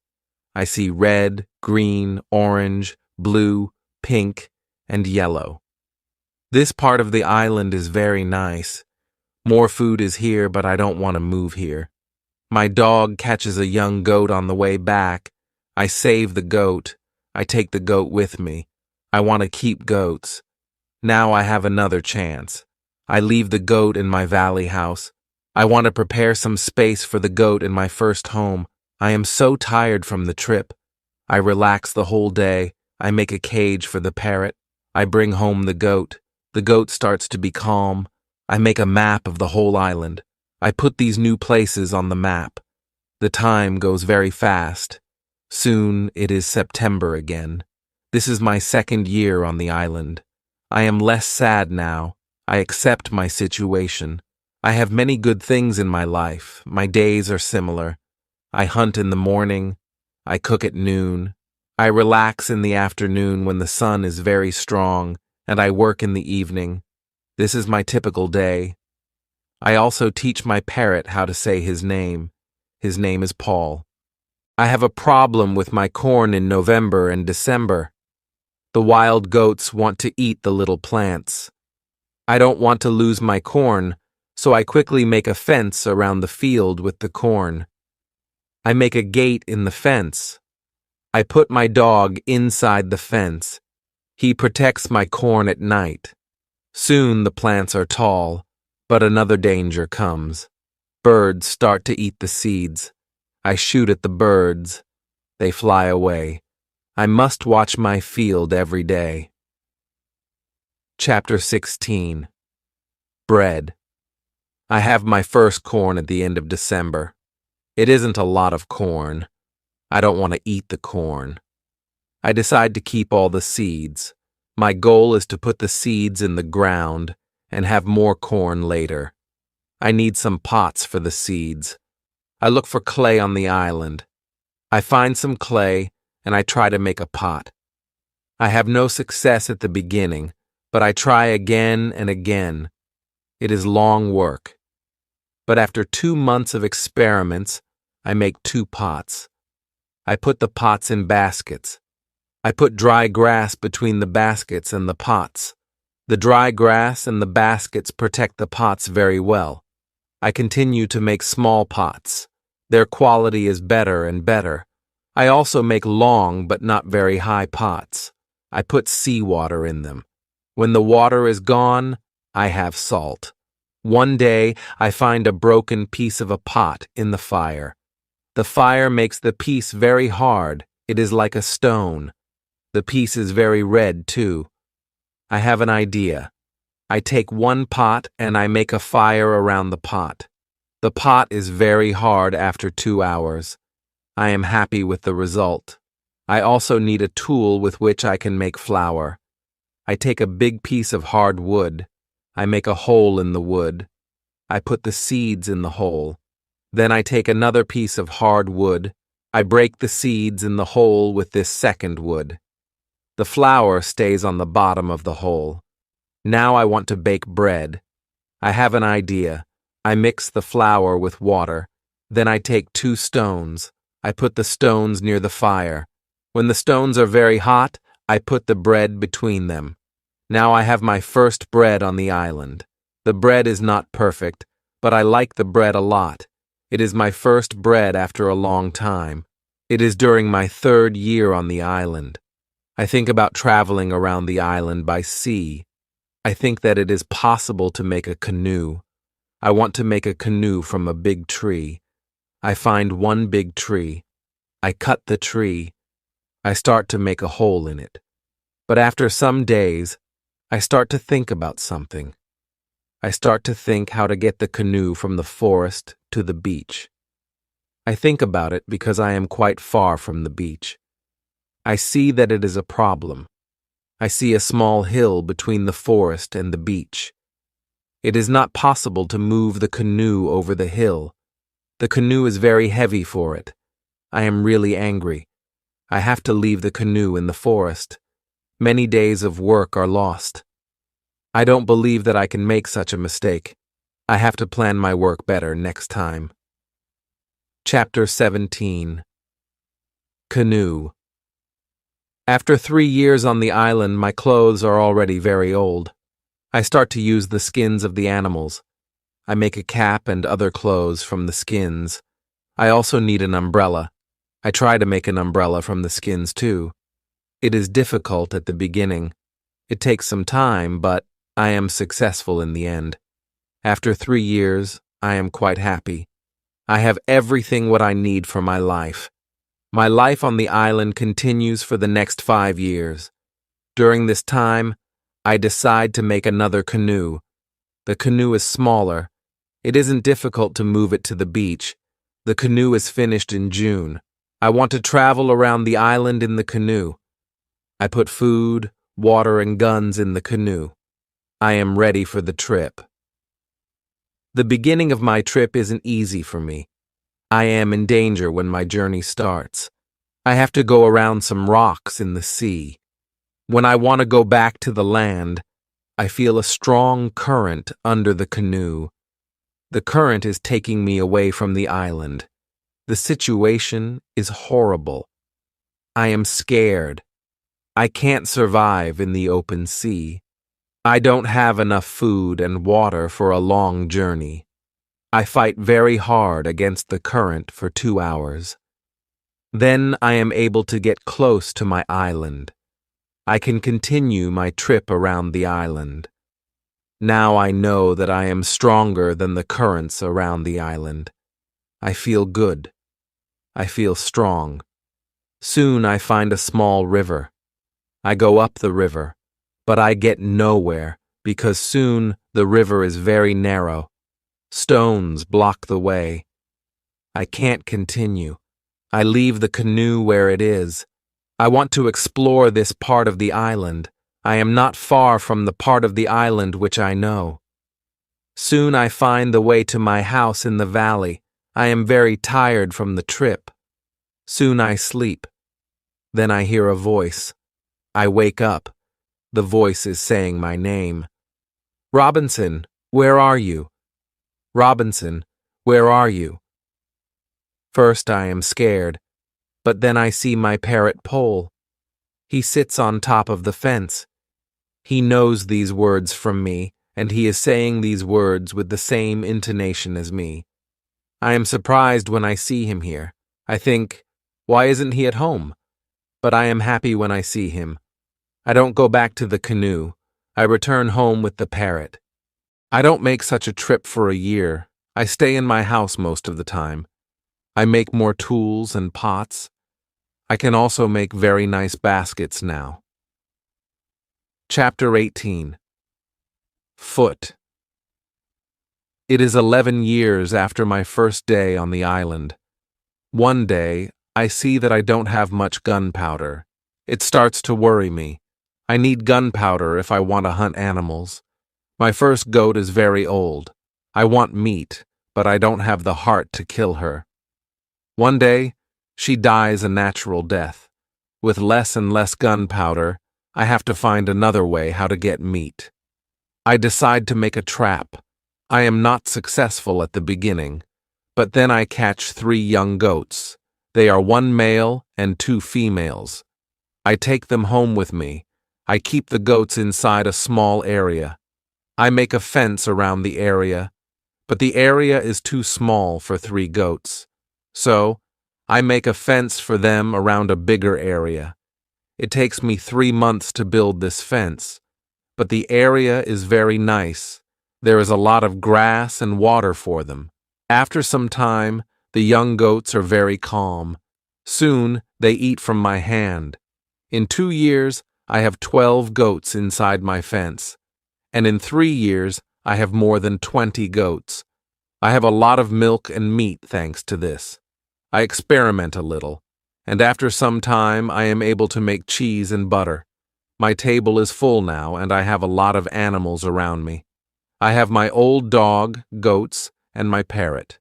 I see red, green, orange, blue, pink, and yellow. This part of the island is very nice. More food is here, but I don't want to move here. My dog catches a young goat on the way back. I save the goat. I take the goat with me. I want to keep goats. Now I have another chance. I leave the goat in my valley house. I want to prepare some space for the goat in my first home. I am so tired from the trip. I relax the whole day. I make a cage for the parrot. I bring home the goat. The goat starts to be calm. I make a map of the whole island. I put these new places on the map. The time goes very fast. Soon it is September again. This is my second year on the island. I am less sad now. I accept my situation. I have many good things in my life. My days are similar. I hunt in the morning. I cook at noon. I relax in the afternoon when the sun is very strong, and I work in the evening. This is my typical day. I also teach my parrot how to say his name. His name is Paul. I have a problem with my corn in November and December. The wild goats want to eat the little plants. I don't want to lose my corn, so I quickly make a fence around the field with the corn. I make a gate in the fence. I put my dog inside the fence. He protects my corn at night. Soon the plants are tall, but another danger comes. Birds start to eat the seeds. I shoot at the birds. They fly away. I must watch my field every day. Chapter 16. Bread. I have my first corn at the end of December. It isn't a lot of corn. I don't want to eat the corn. I decide to keep all the seeds. My goal is to put the seeds in the ground and have more corn later. I need some pots for the seeds. I look for clay on the island. I find some clay and I try to make a pot. I have no success at the beginning, but I try again and again. It is long work. But after 2 months of experiments, I make 2 pots. I put the pots in baskets. I put dry grass between the baskets and the pots. The dry grass and the baskets protect the pots very well. I continue to make small pots. Their quality is better and better. I also make long but not very high pots. I put seawater in them. When the water is gone, I have salt. One day, I find a broken piece of a pot in the fire. The fire makes the piece very hard. It is like a stone. The piece is very red, too. I have an idea. I take one pot and I make a fire around the pot. The pot is very hard after 2 hours. I am happy with the result. I also need a tool with which I can make flour. I take a big piece of hard wood. I make a hole in the wood. I put the seeds in the hole. Then I take another piece of hard wood. I break the seeds in the hole with this second wood. The flour stays on the bottom of the hole. Now I want to bake bread. I have an idea. I mix the flour with water. Then I take 2 stones. I put the stones near the fire. When the stones are very hot, I put the bread between them. Now I have my first bread on the island. The bread is not perfect, but I like the bread a lot. It is my first bread after a long time. It is during my 3rd year on the island. I think about traveling around the island by sea. I think that it is possible to make a canoe. I want to make a canoe from a big tree. I find one big tree. I cut the tree. I start to make a hole in it. But after some days, I start to think about something. I start to think how to get the canoe from the forest to the beach. I think about it because I am quite far from the beach. I see that it is a problem. I see a small hill between the forest and the beach. It is not possible to move the canoe over the hill. The canoe is very heavy for it. I am really angry. I have to leave the canoe in the forest. Many days of work are lost. I don't believe that I can make such a mistake. I have to plan my work better next time. Chapter 17. Canoe. After 3 years on the island, my clothes are already very old. I start to use the skins of the animals. I make a cap and other clothes from the skins. I also need an umbrella. I try to make an umbrella from the skins too. It is difficult at the beginning. It takes some time, but I am successful in the end. After 3 years, I am quite happy. I have everything what I need for my life. My life on the island continues for the next 5 years. During this time, I decide to make another canoe. The canoe is smaller. It isn't difficult to move it to the beach. The canoe is finished in June. I want to travel around the island in the canoe. I put food, water, and guns in the canoe. I am ready for the trip. The beginning of my trip isn't easy for me. I am in danger when my journey starts. I have to go around some rocks in the sea. When I want to go back to the land, I feel a strong current under the canoe. The current is taking me away from the island. The situation is horrible. I am scared. I can't survive in the open sea. I don't have enough food and water for a long journey. I fight very hard against the current for 2 hours. Then I am able to get close to my island. I can continue my trip around the island. Now I know that I am stronger than the currents around the island. I feel good. I feel strong. Soon I find a small river. I go up the river, but I get nowhere because soon the river is very narrow. Stones block the way. I can't continue. I leave the canoe where it is. I want to explore this part of the island. I am not far from the part of the island which I know. Soon I find the way to my house in the valley. I am very tired from the trip. Soon I sleep. Then I hear a voice. I wake up. The voice is saying my name. Robinson, where are you? Robinson, where are you? First I am scared, but then I see my parrot Pole. He sits on top of the fence. He knows these words from me, and he is saying these words with the same intonation as me. I am surprised when I see him here. I think, why isn't he at home? But I am happy when I see him. I don't go back to the canoe. I return home with the parrot. I don't make such a trip for a year. I stay in my house most of the time. I make more tools and pots. I can also make very nice baskets now. Chapter 18. Foot. It is 11 years after my first day on the island. One day, I see that I don't have much gunpowder. It starts to worry me. I need gunpowder if I want to hunt animals. My first goat is very old. I want meat, but I don't have the heart to kill her. One day, she dies a natural death. With less and less gunpowder, I have to find another way how to get meat. I decide to make a trap. I am not successful at the beginning, but then I catch 3 young goats. They are 1 male and 2 females. I take them home with me. I keep the goats inside a small area. I make a fence around the area, but the area is too small for 3 goats. So, I make a fence for them around a bigger area. It takes me 3 months to build this fence, but the area is very nice. There is a lot of grass and water for them. After some time, the young goats are very calm. Soon, they eat from my hand. In 2 years, I have 12 goats inside my fence, and in 3 years, I have more than 20 goats. I have a lot of milk and meat thanks to this. I experiment a little, and after some time, I am able to make cheese and butter. My table is full now, and I have a lot of animals around me. I have my old dog, goats, and my parrot.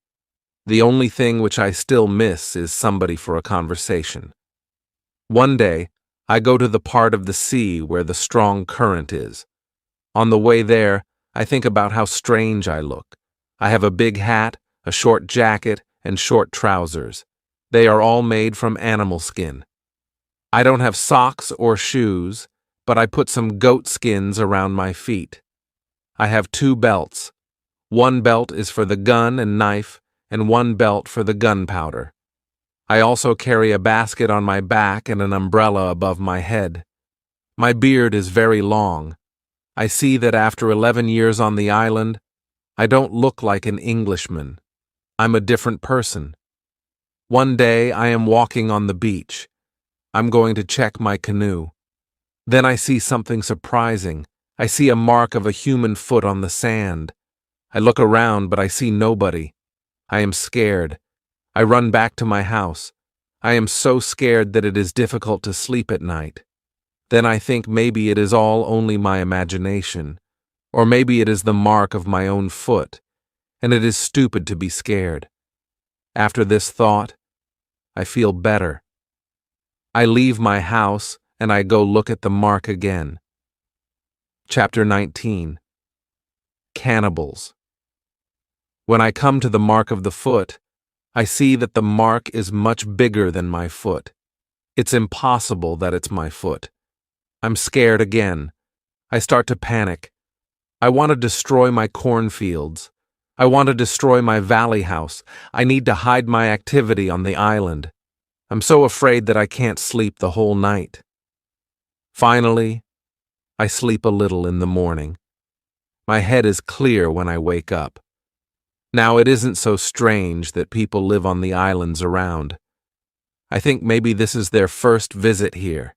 The only thing which I still miss is somebody for a conversation. One day, I go to the part of the sea where the strong current is. On the way there, I think about how strange I look. I have a big hat, a short jacket, and short trousers. They are all made from animal skin. I don't have socks or shoes, but I put some goat skins around my feet. I have 2 belts. 1 belt is for the gun and knife, and 1 belt for the gunpowder. I also carry a basket on my back and an umbrella above my head. My beard is very long. I see that after 11 years on the island, I don't look like an Englishman. I'm a different person. One day I am walking on the beach. I'm going to check my canoe. Then I see something surprising. I see a mark of a human foot on the sand. I look around, but I see nobody. I am scared. I run back to my house. I am so scared that it is difficult to sleep at night. Then I think maybe it is all only my imagination, or maybe it is the mark of my own foot, and it is stupid to be scared. After this thought, I feel better. I leave my house and I go look at the mark again. Chapter 19. Cannibals. When I come to the mark of the foot, I see that the mark is much bigger than my foot. It's impossible that it's my foot. I'm scared again. I start to panic. I want to destroy my cornfields. I want to destroy my valley house. I need to hide my activity on the island. I'm so afraid that I can't sleep the whole night. Finally, I sleep a little in the morning. My head is clear when I wake up. Now it isn't so strange that people live on the islands around. I think maybe this is their first visit here.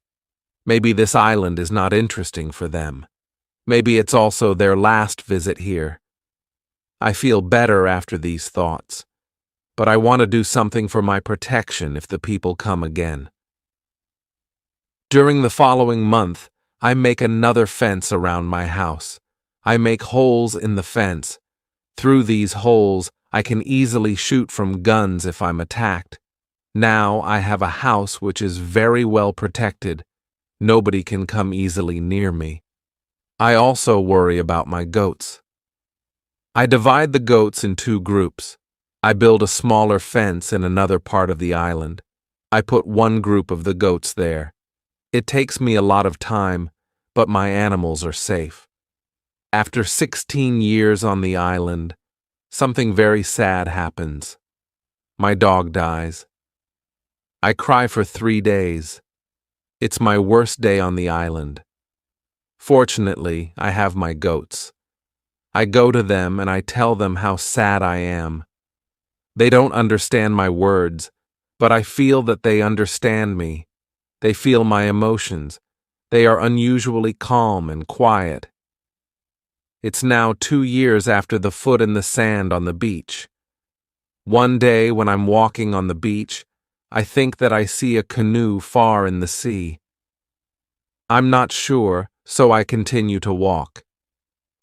Maybe this island is not interesting for them. Maybe it's also their last visit here. I feel better after these thoughts, but I want to do something for my protection if the people come again. During the following month, I make another fence around my house. I make holes in the fence. Through these holes, I can easily shoot from guns if I'm attacked. Now I have a house which is very well protected. Nobody can come easily near me. I also worry about my goats. I divide the goats in 2 groups. I build a smaller fence in another part of the island. I put 1 group of the goats there. It takes me a lot of time, but my animals are safe. After 16 years on the island, something very sad happens. My dog dies. I cry for 3 days. It's my worst day on the island. Fortunately, I have my goats. I go to them and I tell them how sad I am. They don't understand my words, but I feel that they understand me. They feel my emotions. They are unusually calm and quiet. It's now 2 years after the foot in the sand on the beach. One day when I'm walking on the beach, I think that I see a canoe far in the sea. I'm not sure, so I continue to walk.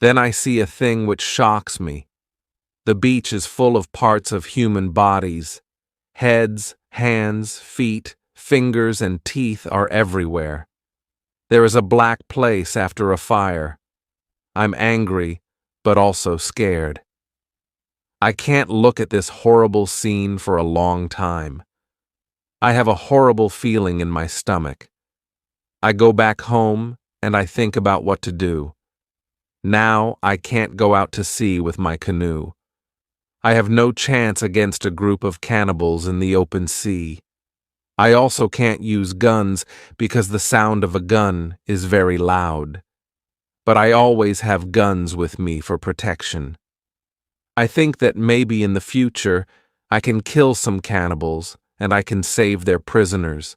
Then I see a thing which shocks me. The beach is full of parts of human bodies. Heads, hands, feet, fingers, and teeth are everywhere. There is a black place after a fire. I'm angry, but also scared. I can't look at this horrible scene for a long time. I have a horrible feeling in my stomach. I go back home and I think about what to do. Now I can't go out to sea with my canoe. I have no chance against a group of cannibals in the open sea. I also can't use guns because the sound of a gun is very loud. But I always have guns with me for protection. I think that maybe in the future I can kill some cannibals and I can save their prisoners.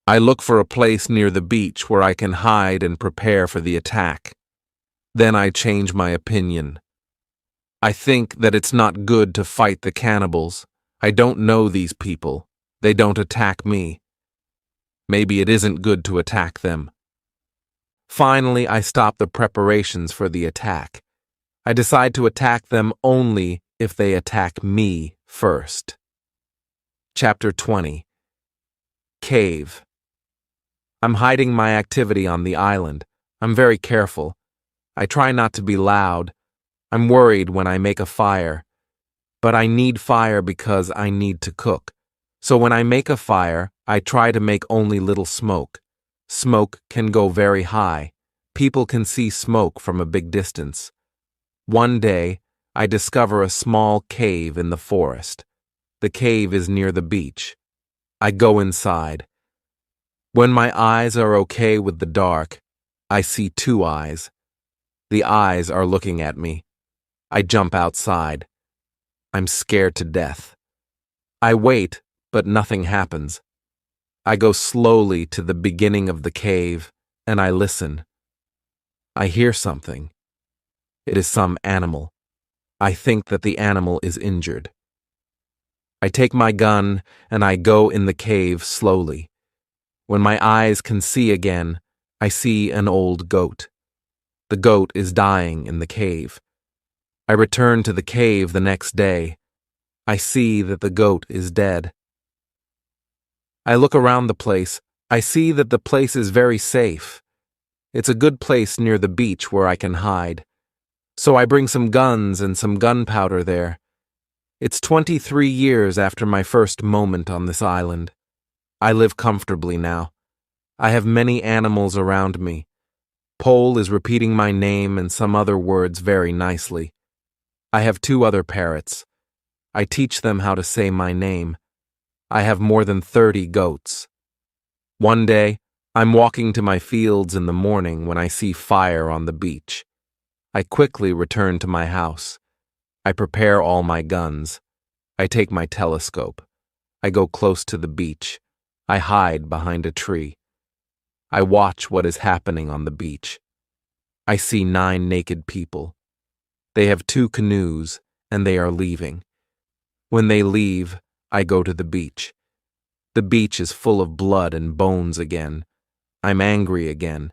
I look for a place near the beach where I can hide and prepare for the attack. Then I change my opinion. I think that it's not good to fight the cannibals. I don't know these people. They don't attack me. Maybe it isn't good to attack them. Finally, I stop the preparations for the attack. I decide to attack them only if they attack me first. Chapter 20. Cave. I'm hiding my activity on the island. I'm very careful. I try not to be loud. I'm worried when I make a fire. But I need fire because I need to cook. So when I make a fire, I try to make only little smoke. Smoke can go very high. People can see smoke from a big distance. One day, I discover a small cave in the forest. The cave is near the beach. I go inside. When my eyes are okay with the dark, I see two eyes. The eyes are looking at me. I jump outside. I'm scared to death. I wait, but nothing happens. I go slowly to the beginning of the cave, and I listen. I hear something. It is some animal. I think that the animal is injured. I take my gun, and I go in the cave slowly. When my eyes can see again, I see an old goat. The goat is dying in the cave. I return to the cave the next day. I see that the goat is dead. I look around the place. I see that the place is very safe. It's a good place near the beach where I can hide. So I bring some guns and some gunpowder there. It's 23 years after my first moment on this island. I live comfortably now. I have many animals around me. Pole is repeating my name and some other words very nicely. I have 2 other parrots. I teach them how to say my name. I have more than 30 goats. One day, I'm walking to my fields in the morning when I see fire on the beach. I quickly return to my house. I prepare all my guns. I take my telescope. I go close to the beach. I hide behind a tree. I watch what is happening on the beach. I see 9 naked people. They have 2 canoes, and they are leaving. When they leave, I go to the beach. The beach is full of blood and bones again. I'm angry again.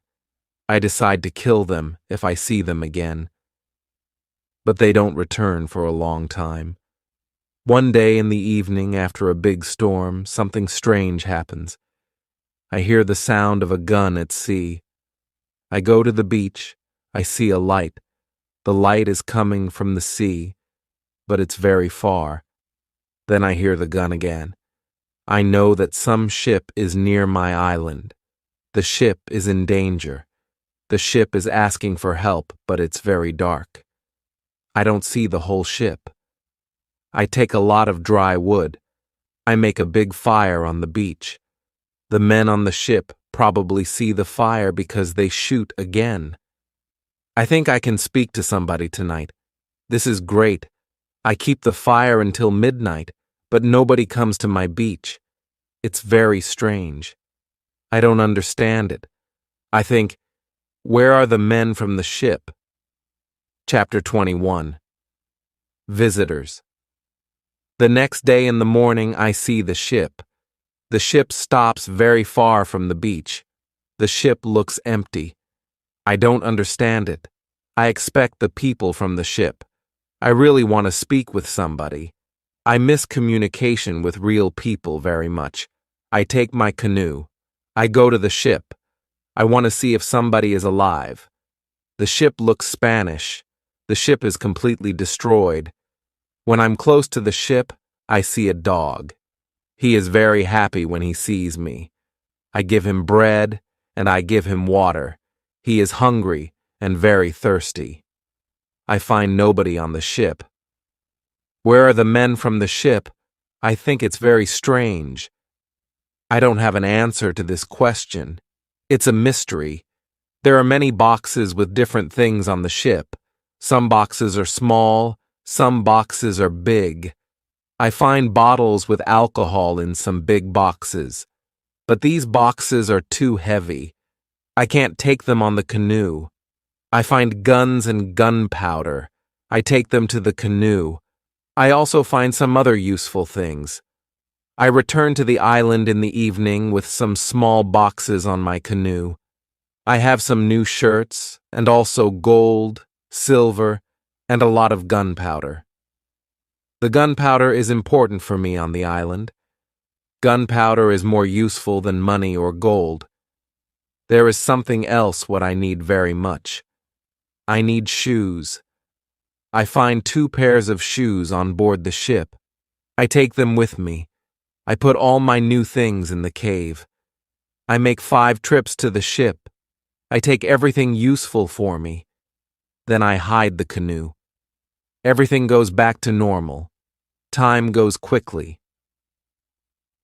I decide to kill them if I see them again. But they don't return for a long time. One day in the evening after a big storm, something strange happens. I hear the sound of a gun at sea. I go to the beach. I see a light. The light is coming from the sea, but it's very far. Then I hear the gun again. I know that some ship is near my island. The ship is in danger. The ship is asking for help, but it's very dark. I don't see the whole ship. I take a lot of dry wood. I make a big fire on the beach. The men on the ship probably see the fire because they shoot again. I think I can speak to somebody tonight. This is great. I keep the fire until midnight, but nobody comes to my beach. It's very strange. I don't understand it. I think, where are the men from the ship? Chapter 21. Visitors. The next day in the morning, I see the ship. The ship stops very far from the beach. The ship looks empty. I don't understand it. I expect the people from the ship. I really want to speak with somebody. I miss communication with real people very much. I take my canoe. I go to the ship. I want to see if somebody is alive. The ship looks Spanish. The ship is completely destroyed. When I'm close to the ship, I see a dog. He is very happy when he sees me. I give him bread and I give him water. He is hungry and very thirsty. I find nobody on the ship. Where are the men from the ship? I think it's very strange. I don't have an answer to this question. It's a mystery. There are many boxes with different things on the ship. Some boxes are small, some boxes are big. I find bottles with alcohol in some big boxes. But these boxes are too heavy. I can't take them on the canoe. I find guns and gunpowder. I take them to the canoe. I also find some other useful things. I return to the island in the evening with some small boxes on my canoe. I have some new shirts, and also gold, silver, and a lot of gunpowder. The gunpowder is important for me on the island. Gunpowder is more useful than money or gold. There is something else what I need very much. I need shoes. I find 2 pairs of shoes on board the ship. I take them with me. I put all my new things in the cave. I make 5 trips to the ship. I take everything useful for me. Then I hide the canoe. Everything goes back to normal. Time goes quickly.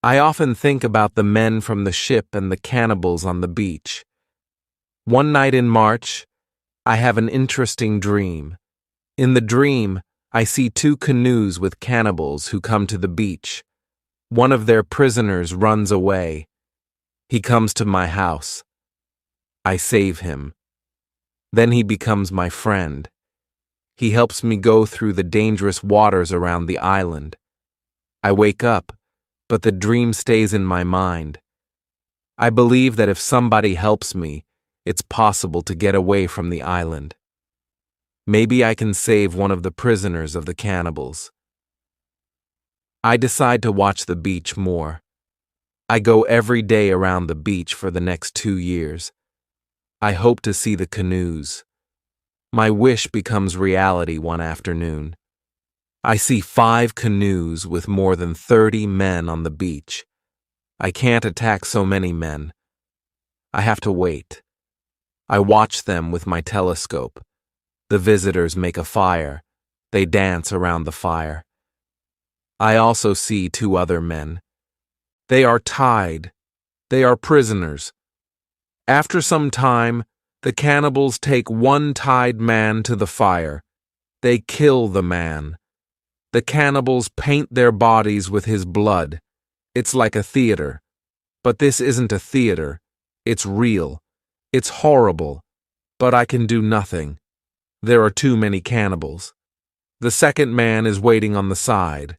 I often think about the men from the ship and the cannibals on the beach. One night in March, I have an interesting dream. In the dream, I see 2 canoes with cannibals who come to the beach. One of their prisoners runs away. He comes to my house. I save him. Then he becomes my friend. He helps me go through the dangerous waters around the island. I wake up, but the dream stays in my mind. I believe that if somebody helps me, it's possible to get away from the island. Maybe I can save one of the prisoners of the cannibals. I decide to watch the beach more. I go every day around the beach for the next 2 years. I hope to see the canoes. My wish becomes reality one afternoon. I see 5 canoes with more than 30 men on the beach. I can't attack so many men. I have to wait. I watch them with my telescope. The visitors make a fire. They dance around the fire. I also see 2 other men. They are tied. They are prisoners. After some time, the cannibals take one tied man to the fire. They kill the man. The cannibals paint their bodies with his blood. It's like a theater. But this isn't a theater. It's real. It's horrible. But I can do nothing. There are too many cannibals. The second man is waiting on the side.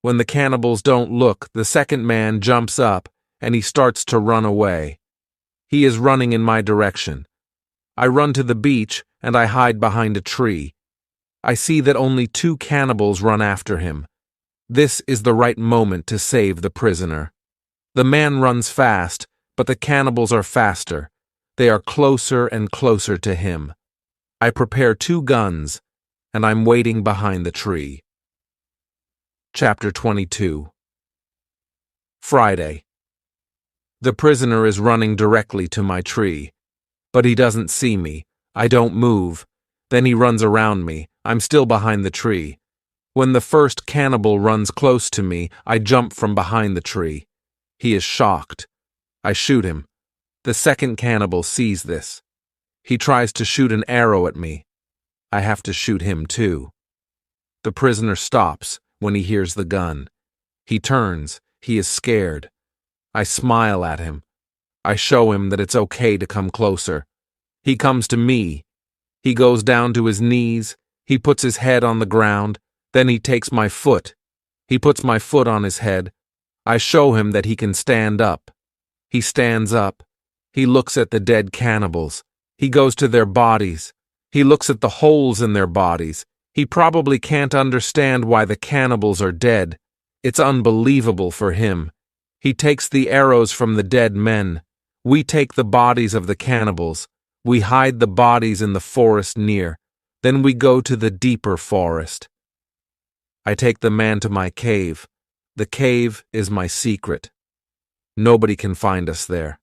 When the cannibals don't look, the second man jumps up and he starts to run away. He is running in my direction. I run to the beach and I hide behind a tree. I see that only 2 cannibals run after him. This is the right moment to save the prisoner. The man runs fast, but the cannibals are faster. They are closer and closer to him. I prepare 2 guns, and I'm waiting behind the tree. Chapter 22. Friday. The prisoner is running directly to my tree. But he doesn't see me. I don't move. Then he runs around me. I'm still behind the tree. When the first cannibal runs close to me, I jump from behind the tree. He is shocked. I shoot him. The second cannibal sees this. He tries to shoot an arrow at me. I have to shoot him too. The prisoner stops when he hears the gun. He turns. He is scared. I smile at him. I show him that it's okay to come closer. He comes to me. He goes down to his knees. He puts his head on the ground. Then he takes my foot. He puts my foot on his head. I show him that he can stand up. He stands up. He looks at the dead cannibals. He goes to their bodies. He looks at the holes in their bodies. He probably can't understand why the cannibals are dead. It's unbelievable for him. He takes the arrows from the dead men. We take the bodies of the cannibals. We hide the bodies in the forest near. Then we go to the deeper forest. I take the man to my cave. The cave is my secret. Nobody can find us there.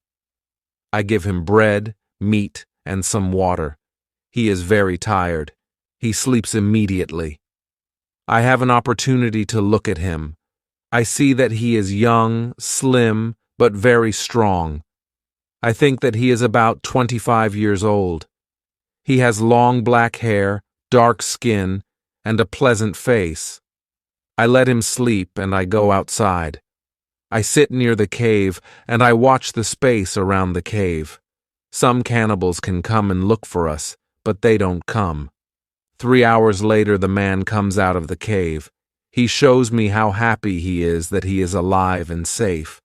I give him bread, meat, and some water. He is very tired. He sleeps immediately. I have an opportunity to look at him. I see that he is young, slim, but very strong. I think that he is about 25 years old. He has long black hair, dark skin, and a pleasant face. I let him sleep and I go outside. I sit near the cave and I watch the space around the cave. Some cannibals can come and look for us, but they don't come. 3 hours later, the man comes out of the cave. He shows me how happy he is that he is alive and safe.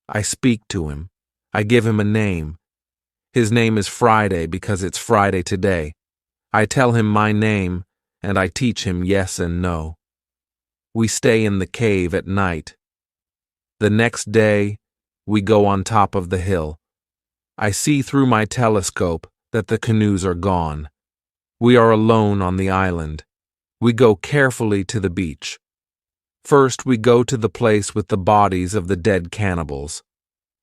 I speak to him. I give him a name. His name is Friday because it's Friday today. I tell him my name, and I teach him yes and no. We stay in the cave at night. The next day, we go on top of the hill. I see through my telescope that the canoes are gone. We are alone on the island. We go carefully to the beach. First, we go to the place with the bodies of the dead cannibals.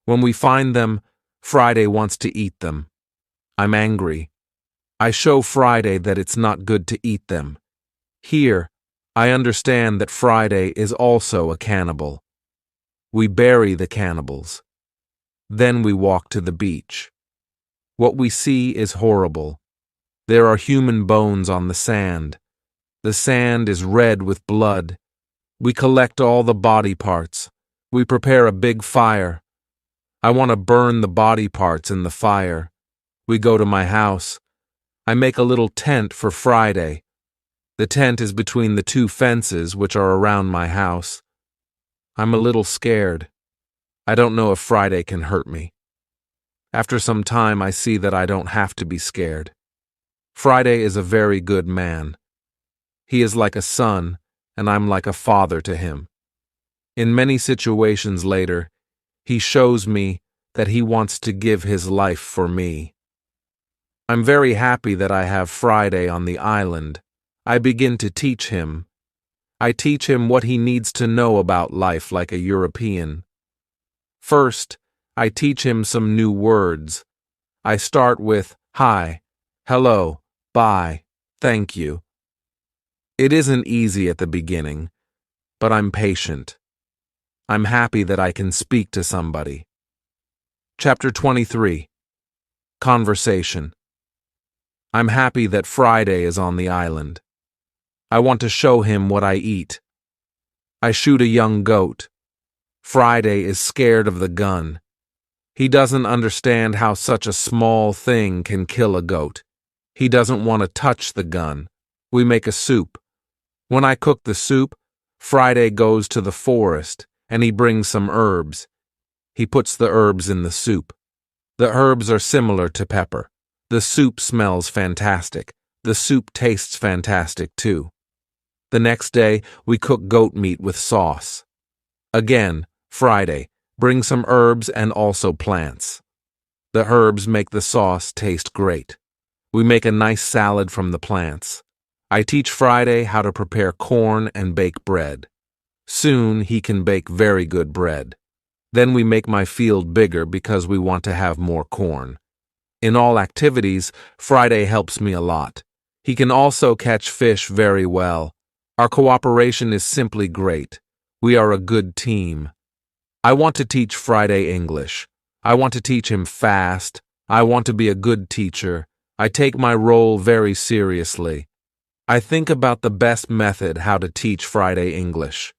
When we find them, Friday wants to eat them. I'm angry. I show Friday that it's not good to eat them. Here, I understand that Friday is also a cannibal. We bury the cannibals. Then we walk to the beach. What we see is horrible. There are human bones on the sand. The sand is red with blood. We collect all the body parts. We prepare a big fire. I want to burn the body parts in the fire. We go to my house. I make a little tent for Friday. The tent is between the two fences which are around my house. I'm a little scared. I don't know if Friday can hurt me. After some time, I see that I don't have to be scared. Friday is a very good man. He is like a son, and I'm like a father to him. In many situations later, he shows me that he wants to give his life for me. I'm very happy that I have Friday on the island. I begin to teach him. I teach him what he needs to know about life like a European. First, I teach him some new words. I start with hi, hello, bye, thank you. It isn't easy at the beginning, but I'm patient. I'm happy that I can speak to somebody. Chapter 23. Conversation. I'm happy that Friday is on the island. I want to show him what I eat. I shoot a young goat. Friday is scared of the gun. He doesn't understand how such a small thing can kill a goat. He doesn't want to touch the gun. We make a soup. When I cook the soup, Friday goes to the forest and he brings some herbs. He puts the herbs in the soup. The herbs are similar to pepper. The soup smells fantastic. The soup tastes fantastic too. The next day, we cook goat meat with sauce. Again, Friday, bring some herbs and also plants. The herbs make the sauce taste great. We make a nice salad from the plants. I teach Friday how to prepare corn and bake bread. Soon he can bake very good bread. Then we make my field bigger because we want to have more corn. In all activities, Friday helps me a lot. He can also catch fish very well. Our cooperation is simply great. We are a good team. I want to teach Friday English. I want to teach him fast. I want to be a good teacher. I take my role very seriously. I think about the best method how to teach Friday English.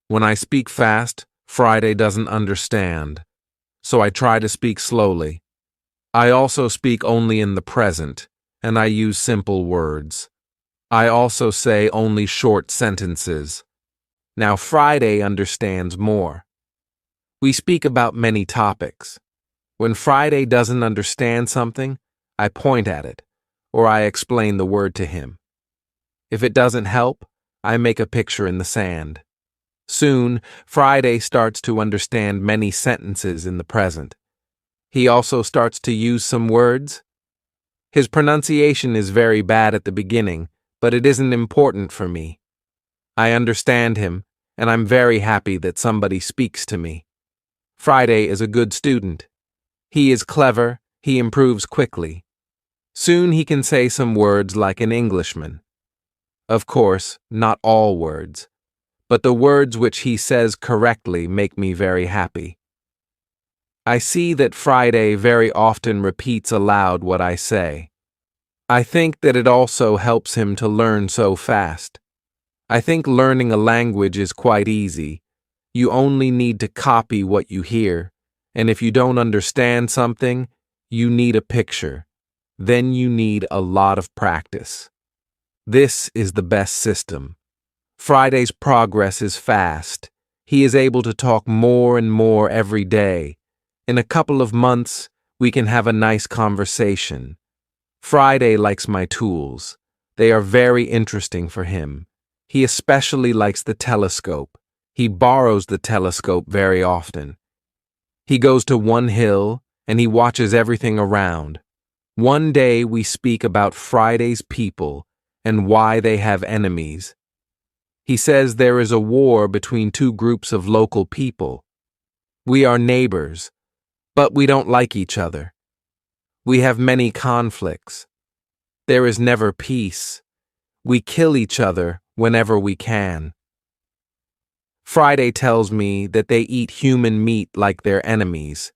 When I speak fast, Friday doesn't understand, so I try to speak slowly. I also speak only in the present, and I use simple words. I also say only short sentences. Now Friday understands more. We speak about many topics. When Friday doesn't understand something, I point at it, or I explain the word to him. If it doesn't help, I make a picture in the sand. Soon, Friday starts to understand many sentences in the present. He also starts to use some words. His pronunciation is very bad at the beginning, but it isn't important for me. I understand him, and I'm very happy that somebody speaks to me. Friday is a good student. He is clever, he improves quickly. Soon he can say some words like an Englishman. Of course, not all words, but the words which he says correctly make me very happy. I see that Friday very often repeats aloud what I say. I think that it also helps him to learn so fast. I think learning a language is quite easy. You only need to copy what you hear, and if you don't understand something, you need a picture. Then you need a lot of practice. This is the best system. Friday's progress is fast. He is able to talk more and more every day. In a couple of months, we can have a nice conversation. Friday likes my tools. They are very interesting for him. He especially likes the telescope. He borrows the telescope very often. He goes to one hill and he watches everything around. One day we speak about Friday's people and why they have enemies. He says there is a war between two groups of local people. We are neighbors, but we don't like each other. We have many conflicts. There is never peace. We kill each other whenever we can. Friday tells me that they eat human meat like their enemies.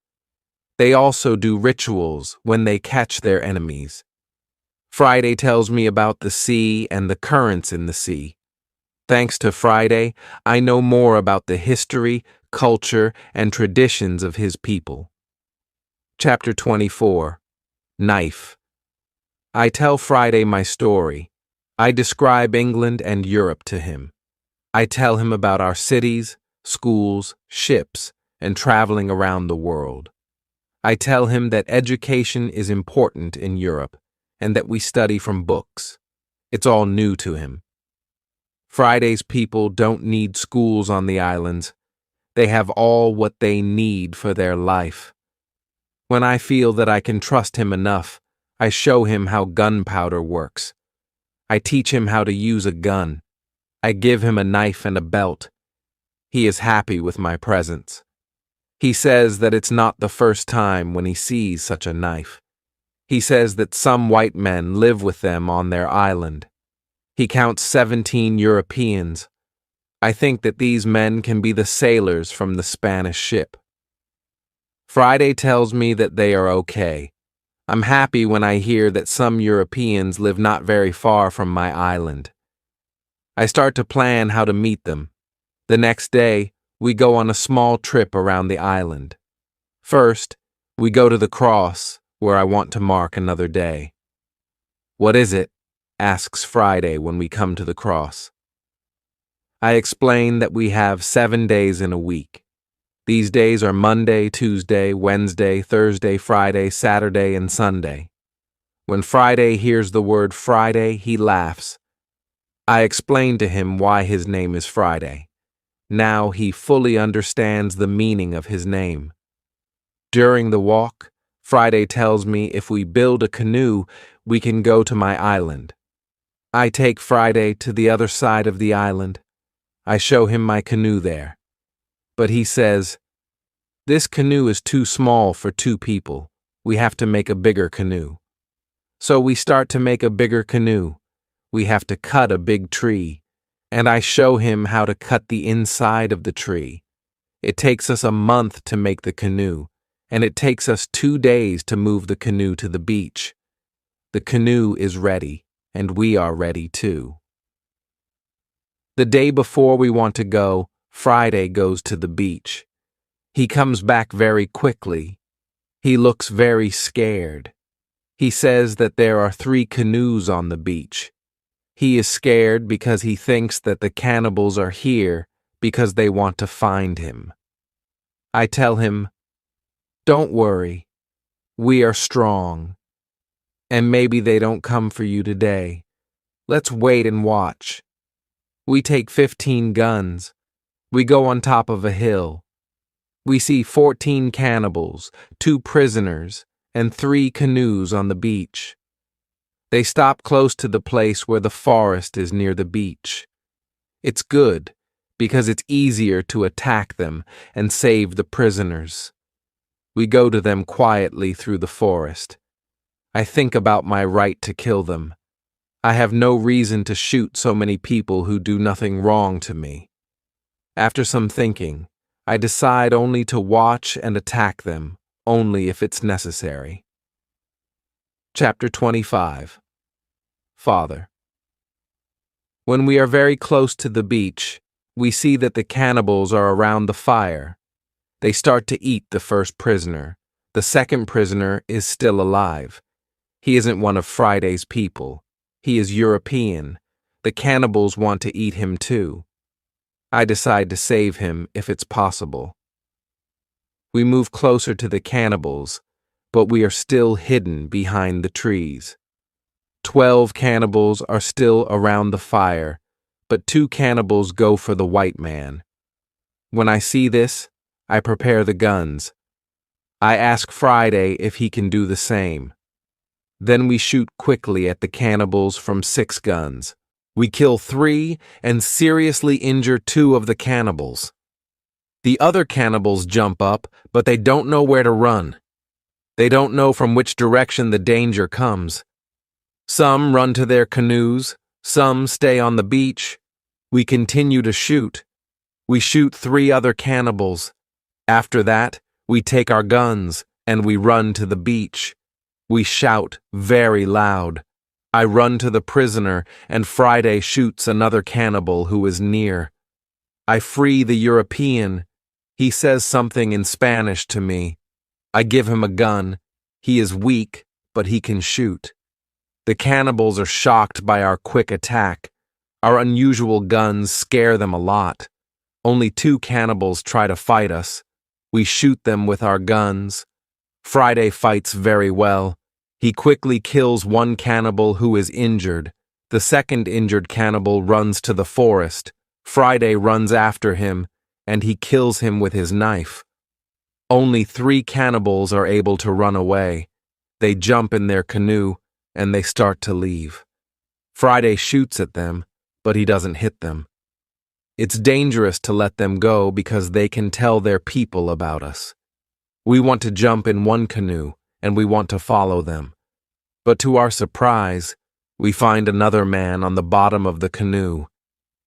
They also do rituals when they catch their enemies. Friday tells me about the sea and the currents in the sea. Thanks to Friday, I know more about the history, culture, and traditions of his people. Chapter 24. Knife. I tell Friday my story. I describe England and Europe to him. I tell him about our cities, schools, ships, and traveling around the world. I tell him that education is important in Europe and that we study from books. It's all new to him. Friday's people don't need schools on the islands. They have all what they need for their life. When I feel that I can trust him enough, I show him how gunpowder works. I teach him how to use a gun. I give him a knife and a belt. He is happy with my presence. He says that it's not the first time when he sees such a knife. He says that some white men live with them on their island. He counts 17 Europeans. I think that these men can be the sailors from the Spanish ship. Friday tells me that they are okay. I'm happy when I hear that some Europeans live not very far from my island. I start to plan how to meet them. The next day, we go on a small trip around the island. First, we go to the cross, where I want to mark another day. "What is it?" asks Friday when we come to the cross. I explain that we have 7 days in a week. These days are Monday, Tuesday, Wednesday, Thursday, Friday, Saturday, and Sunday. When Friday hears the word Friday, he laughs. I explain to him why his name is Friday. Now he fully understands the meaning of his name. During the walk, Friday tells me if we build a canoe, we can go to my island. I take Friday to the other side of the island. I show him my canoe there. But he says, "This canoe is too small for 2 people. We have to make a bigger canoe." So we start to make a bigger canoe. We have to cut a big tree, and I show him how to cut the inside of the tree. It takes us a month to make the canoe, and it takes us 2 days to move the canoe to the beach. The canoe is ready, and we are ready too. The day before we want to go, Friday goes to the beach. He comes back very quickly. He looks very scared. He says that there are 3 canoes on the beach. He is scared because he thinks that the cannibals are here because they want to find him. I tell him, "Don't worry. We are strong. And maybe they don't come for you today, Let's wait and watch. We take 15 guns. We go on top of a hill. We see 14 cannibals, 2 prisoners, and 3 canoes on the beach. They stop close to the place where the forest is near the beach. It's good, because it's easier to attack them and save the prisoners. We go to them quietly through the forest. I think about my right to kill them. I have no reason to shoot so many people who do nothing wrong to me. After some thinking, I decide only to watch and attack them, only if it's necessary. Chapter 25. Father. When we are very close to the beach, we see that the cannibals are around the fire. They start to eat the first prisoner. The second prisoner is still alive. He isn't one of Friday's people. He is European. The cannibals want to eat him too. I decide to save him if it's possible. We move closer to the cannibals, but we are still hidden behind the trees. 12 cannibals are still around the fire, but 2 cannibals go for the white man. When I see this, I prepare the guns. I ask Friday if he can do the same. Then we shoot quickly at the cannibals from 6 guns. We kill 3 and seriously injure 2 of the cannibals. The other cannibals jump up, but they don't know where to run. They don't know from which direction the danger comes. Some run to their canoes, some stay on the beach. We continue to shoot. We shoot 3 other cannibals. After that, we take our guns and we run to the beach. We shout very loud. I run to the prisoner and Friday shoots another cannibal who is near. I free the European. He says something in Spanish to me. I give him a gun. He is weak, but he can shoot. The cannibals are shocked by our quick attack. Our unusual guns scare them a lot. Only 2 cannibals try to fight us. We shoot them with our guns. Friday fights very well. He quickly kills 1 cannibal who is injured. The second injured cannibal runs to the forest. Friday runs after him, and he kills him with his knife. Only 3 cannibals are able to run away. They jump in their canoe, and they start to leave. Friday shoots at them, but he doesn't hit them. It's dangerous to let them go because they can tell their people about us. We want to jump in one canoe, and we want to follow them. But to our surprise, we find another man on the bottom of the canoe.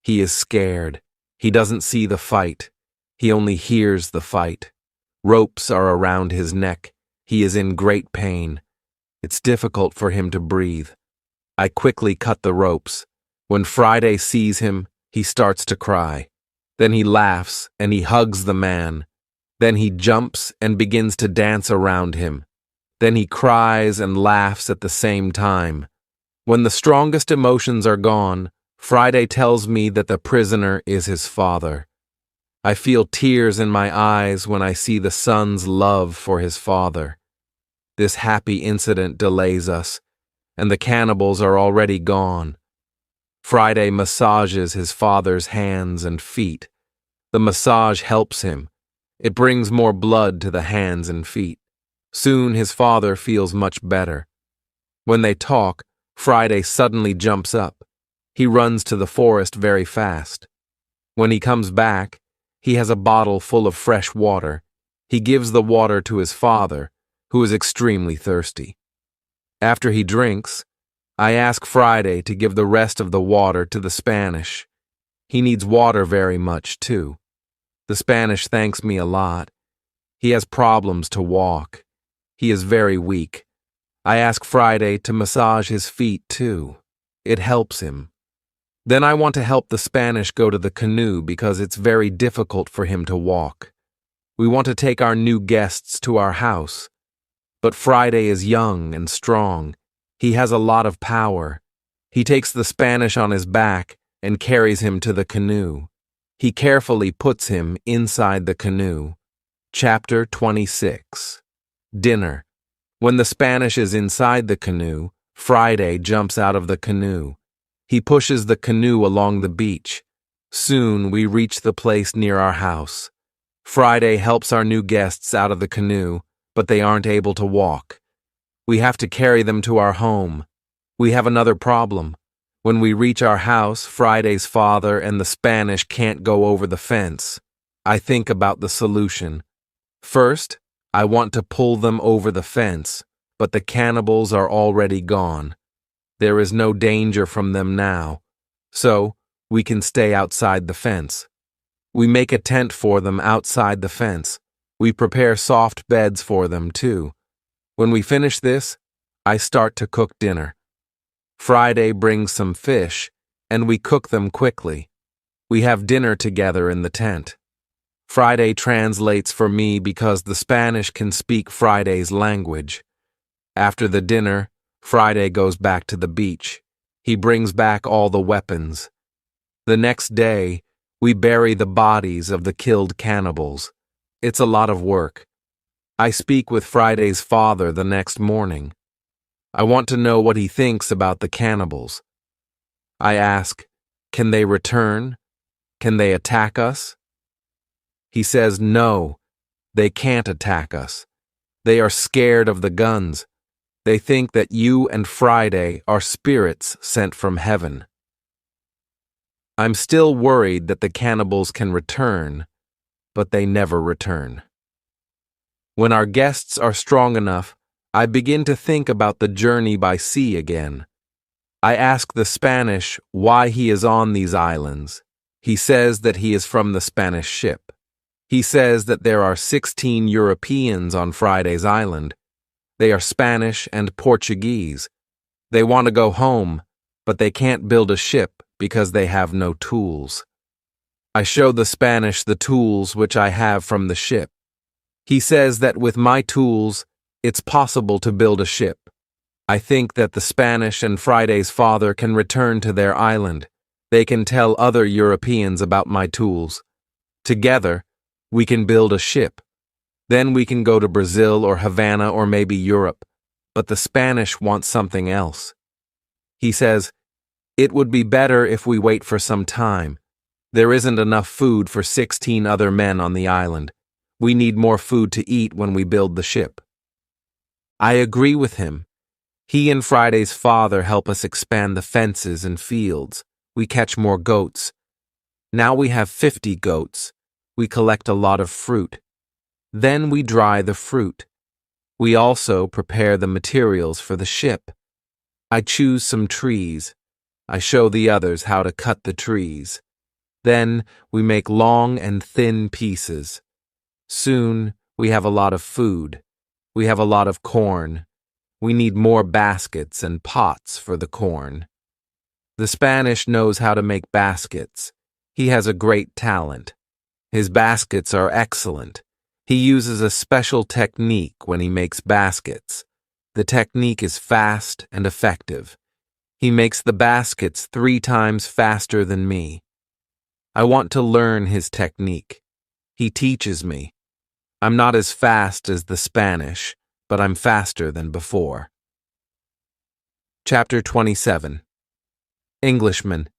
He is scared. He doesn't see the fight. He only hears the fight. Ropes are around his neck. He is in great pain. It's difficult for him to breathe. I quickly cut the ropes. When Friday sees him, he starts to cry. Then he laughs and he hugs the man. Then he jumps and begins to dance around him. Then he cries and laughs at the same time. When the strongest emotions are gone, Friday tells me that the prisoner is his father. I feel tears in my eyes when I see the son's love for his father. This happy incident delays us, and the cannibals are already gone. Friday massages his father's hands and feet. The massage helps him. It brings more blood to the hands and feet. Soon his father feels much better. When they talk, Friday suddenly jumps up. He runs to the forest very fast. When he comes back, he has a bottle full of fresh water. He gives the water to his father, who is extremely thirsty. After he drinks, I ask Friday to give the rest of the water to the Spanish. He needs water very much, too. The Spanish thanks me a lot. He has problems to walk. He is very weak. I ask Friday to massage his feet, too. It helps him. Then I want to help the Spanish go to the canoe because it's very difficult for him to walk. We want to take our new guests to our house. But Friday is young and strong. He has a lot of power. He takes the Spanish on his back and carries him to the canoe. He carefully puts him inside the canoe. Chapter 26. Dinner. When the Spanish is inside the canoe, Friday jumps out of the canoe. He pushes the canoe along the beach. Soon we reach the place near our house. Friday helps our new guests out of the canoe, but they aren't able to walk. We have to carry them to our home. We have another problem. When we reach our house, Friday's father and the Spanish can't go over the fence. I think about the solution. First, I want to pull them over the fence, but the cannibals are already gone. There is no danger from them now, so we can stay outside the fence. We make a tent for them outside the fence. We prepare soft beds for them, too. When we finish this, I start to cook dinner. Friday brings some fish, and we cook them quickly. We have dinner together in the tent. Friday translates for me because the Spanish can speak Friday's language. After the dinner, Friday goes back to the beach. He brings back all the weapons. The next day, we bury the bodies of the killed cannibals. It's a lot of work. I speak with Friday's father the next morning. I want to know what he thinks about the cannibals. I ask, can they return? Can they attack us? He says no, they can't attack us. They are scared of the guns. They think that you and Friday are spirits sent from heaven. I'm still worried that the cannibals can return, but they never return. When our guests are strong enough, I begin to think about the journey by sea again. I ask the Spanish why he is on these islands. He says that he is from the Spanish ship. He says that there are 16 Europeans on Friday's island. They are Spanish and Portuguese. They want to go home, but they can't build a ship because they have no tools. I show the Spanish the tools which I have from the ship. He says that with my tools, it's possible to build a ship. I think that the Spanish and Friday's father can return to their island. They can tell other Europeans about my tools. Together, we can build a ship. Then we can go to Brazil or Havana or maybe Europe. But the Spanish want something else. He says, it would be better if we wait for some time. There isn't enough food for 16 other men on the island. We need more food to eat when we build the ship. I agree with him. He and Friday's father help us expand the fences and fields. We catch more goats. Now we have 50 goats. We collect a lot of fruit. Then we dry the fruit. We also prepare the materials for the ship. I choose some trees. I show the others how to cut the trees. Then we make long and thin pieces. Soon we have a lot of food. We have a lot of corn. We need more baskets and pots for the corn. The Spanish knows how to make baskets. He has a great talent. His baskets are excellent. He uses a special technique when he makes baskets. The technique is fast and effective. He makes the baskets 3 times faster than me. I want to learn his technique. He teaches me. I'm not as fast as the Spanish, but I'm faster than before. Chapter 27. Englishman.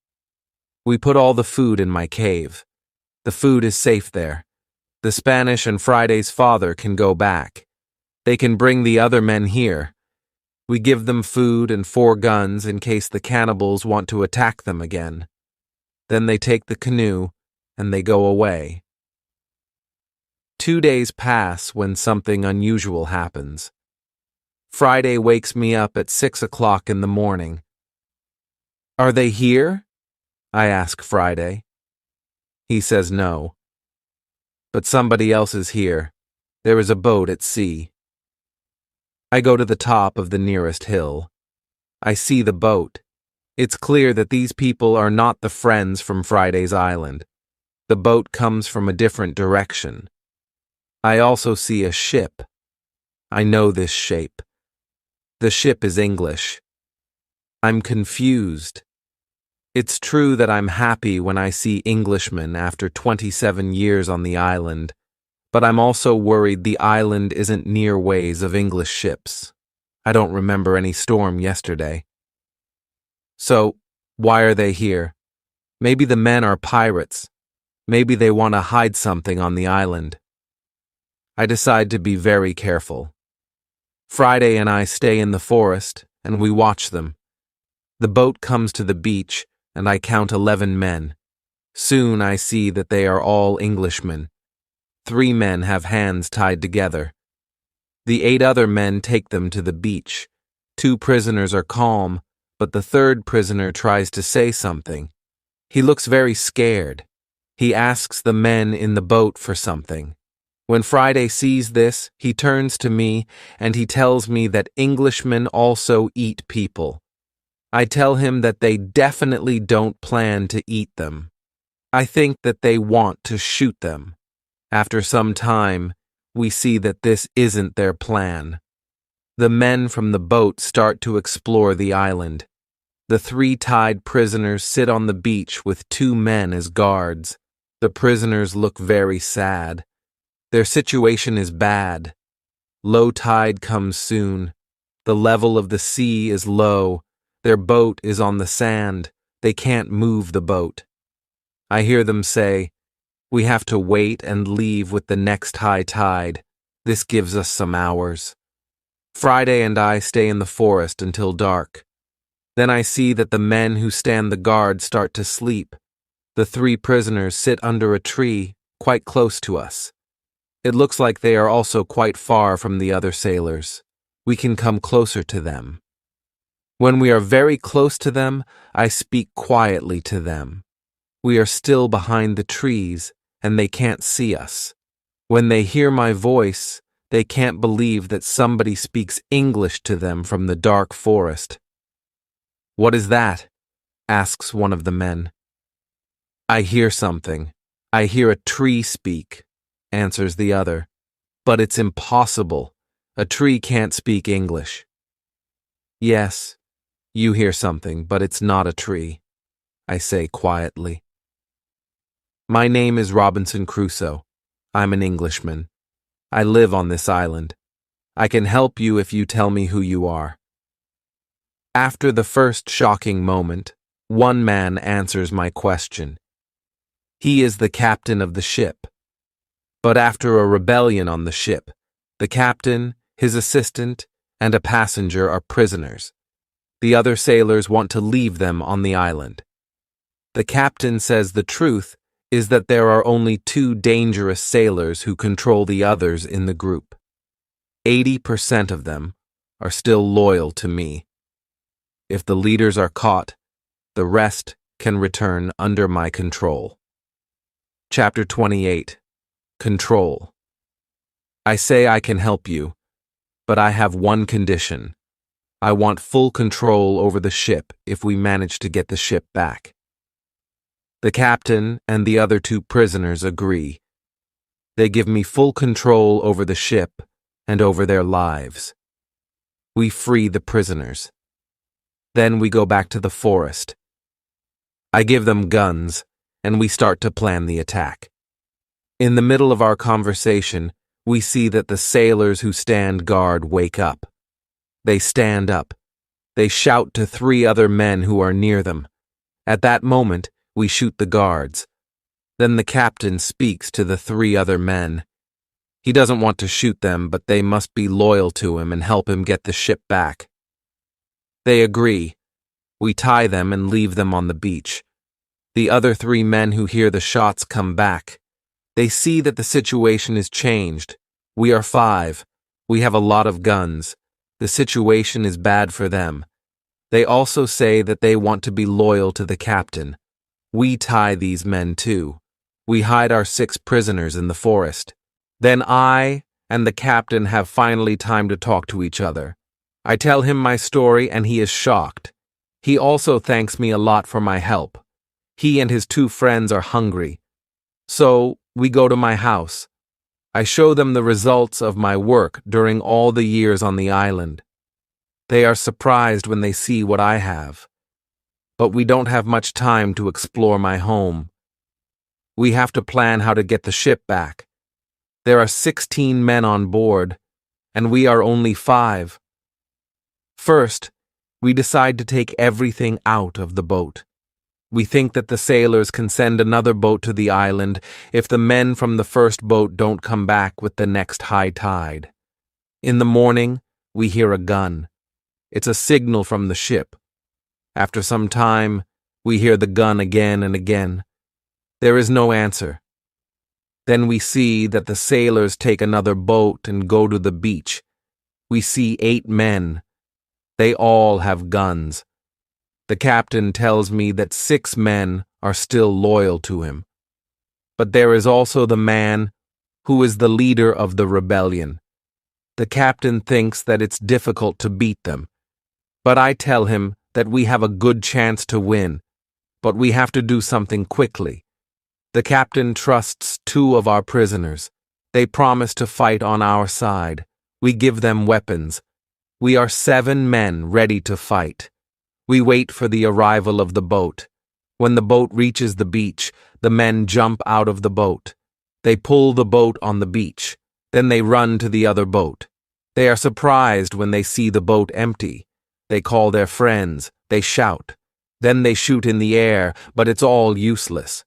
We put all the food in my cave. The food is safe there. The Spanish and Friday's father can go back. They can bring the other men here. We give them food and 4 guns in case the cannibals want to attack them again. Then they take the canoe and they go away. 2 days pass when something unusual happens. Friday wakes me up at 6 o'clock in the morning. Are they here? I ask Friday. He says no. But somebody else is here. There is a boat at sea. I go to the top of the nearest hill. I see the boat. It's clear that these people are not the friends from Friday's island. The boat comes from a different direction. I also see a ship. I know this shape. The ship is English. I'm confused. It's true that I'm happy when I see Englishmen after 27 years on the island, but I'm also worried the island isn't near ways of English ships. I don't remember any storm yesterday. So, Why are they here? Maybe the men are pirates. Maybe they want to hide something on the island. I decide to be very careful. Friday and I stay in the forest, and we watch them. The boat comes to the beach, and I count 11 men. Soon I see that they are all Englishmen. 3 men have hands tied together. The 8 other men take them to the beach. 2 prisoners are calm, but the 3rd prisoner tries to say something. He looks very scared. He asks the men in the boat for something. When Friday sees this, he turns to me and he tells me that Englishmen also eat people. I tell him that they definitely don't plan to eat them. I think that they want to shoot them. After some time, we see that this isn't their plan. The men from the boat start to explore the island. The 3 tied prisoners sit on the beach with 2 men as guards. The prisoners look very sad. Their situation is bad. Low tide comes soon. The level of the sea is low. Their boat is on the sand. They can't move the boat. I hear them say, "We have to wait and leave with the next high tide. This gives us some hours." Friday and I stay in the forest until dark. Then I see that the men who stand the guard start to sleep. The 3 prisoners sit under a tree quite close to us. It looks like they are also quite far from the other sailors. We can come closer to them. When we are very close to them, I speak quietly to them. We are still behind the trees, and they can't see us. When they hear my voice, they can't believe that somebody speaks English to them from the dark forest. "What is that?" asks one of the men. "I hear something. I hear a tree speak," answers the other. "But it's impossible. A tree can't speak English." "Yes, you hear something, but it's not a tree," I say quietly. My name is Robinson Crusoe. I'm an Englishman. I live on this island. I can help you if you tell me who you are. After the first shocking moment, one man answers my question. He is the captain of the ship. But after a rebellion on the ship, the captain, his assistant, and a passenger are prisoners. The other sailors want to leave them on the island. The captain says the truth is that there are only 2 dangerous sailors who control the others in the group. 80% of them are still loyal to me. If the leaders are caught, the rest can return under my control. Chapter 28. Control. I say I can help you, but I have one condition. I want full control over the ship if we manage to get the ship back. The captain and the other 2 prisoners agree. They give me full control over the ship and over their lives. We free the prisoners. Then we go back to the forest. I give them guns, and we start to plan the attack. In the middle of our conversation, we see that the sailors who stand guard wake up. They stand up. They shout to 3 other men who are near them. At that moment, we shoot the guards. Then the captain speaks to the 3 other men. He doesn't want to shoot them, but they must be loyal to him and help him get the ship back. They agree. We tie them and leave them on the beach. The other 3 men who hear the shots come back. They see that the situation is changed. We are 5. We have a lot of guns. The situation is bad for them. They also say that they want to be loyal to the captain. We tie these men too. We hide our 6 prisoners in the forest. Then I and the captain have finally time to talk to each other. I tell him my story and he is shocked. He also thanks me a lot for my help. He and his 2 friends are hungry. So we go to my house. I show them the results of my work during all the years on the island. They are surprised when they see what I have. But we don't have much time to explore my home. We have to plan how to get the ship back. There are 16 men on board, and we are only 5. First, We decide to take everything out of the boat. We think that the sailors can send another boat to the island if the men from the first boat don't come back with the next high tide. In the morning, we hear a gun. It's a signal from the ship. After some time, we hear the gun again and again. There is no answer. Then we see that the sailors take another boat and go to the beach. We see 8 men. They all have guns. The captain tells me that 6 men are still loyal to him. But there is also the man who is the leader of the rebellion. The captain thinks that it's difficult to beat them. But I tell him that we have a good chance to win, but we have to do something quickly. The captain trusts 2 of our prisoners. They promise to fight on our side. We give them weapons. We are 7 men ready to fight. We wait for the arrival of the boat. When the boat reaches the beach, the men jump out of the boat. They pull the boat on the beach. Then they run to the other boat. They are surprised when they see the boat empty. They call their friends. They shout. Then they shoot in the air, but it's all useless.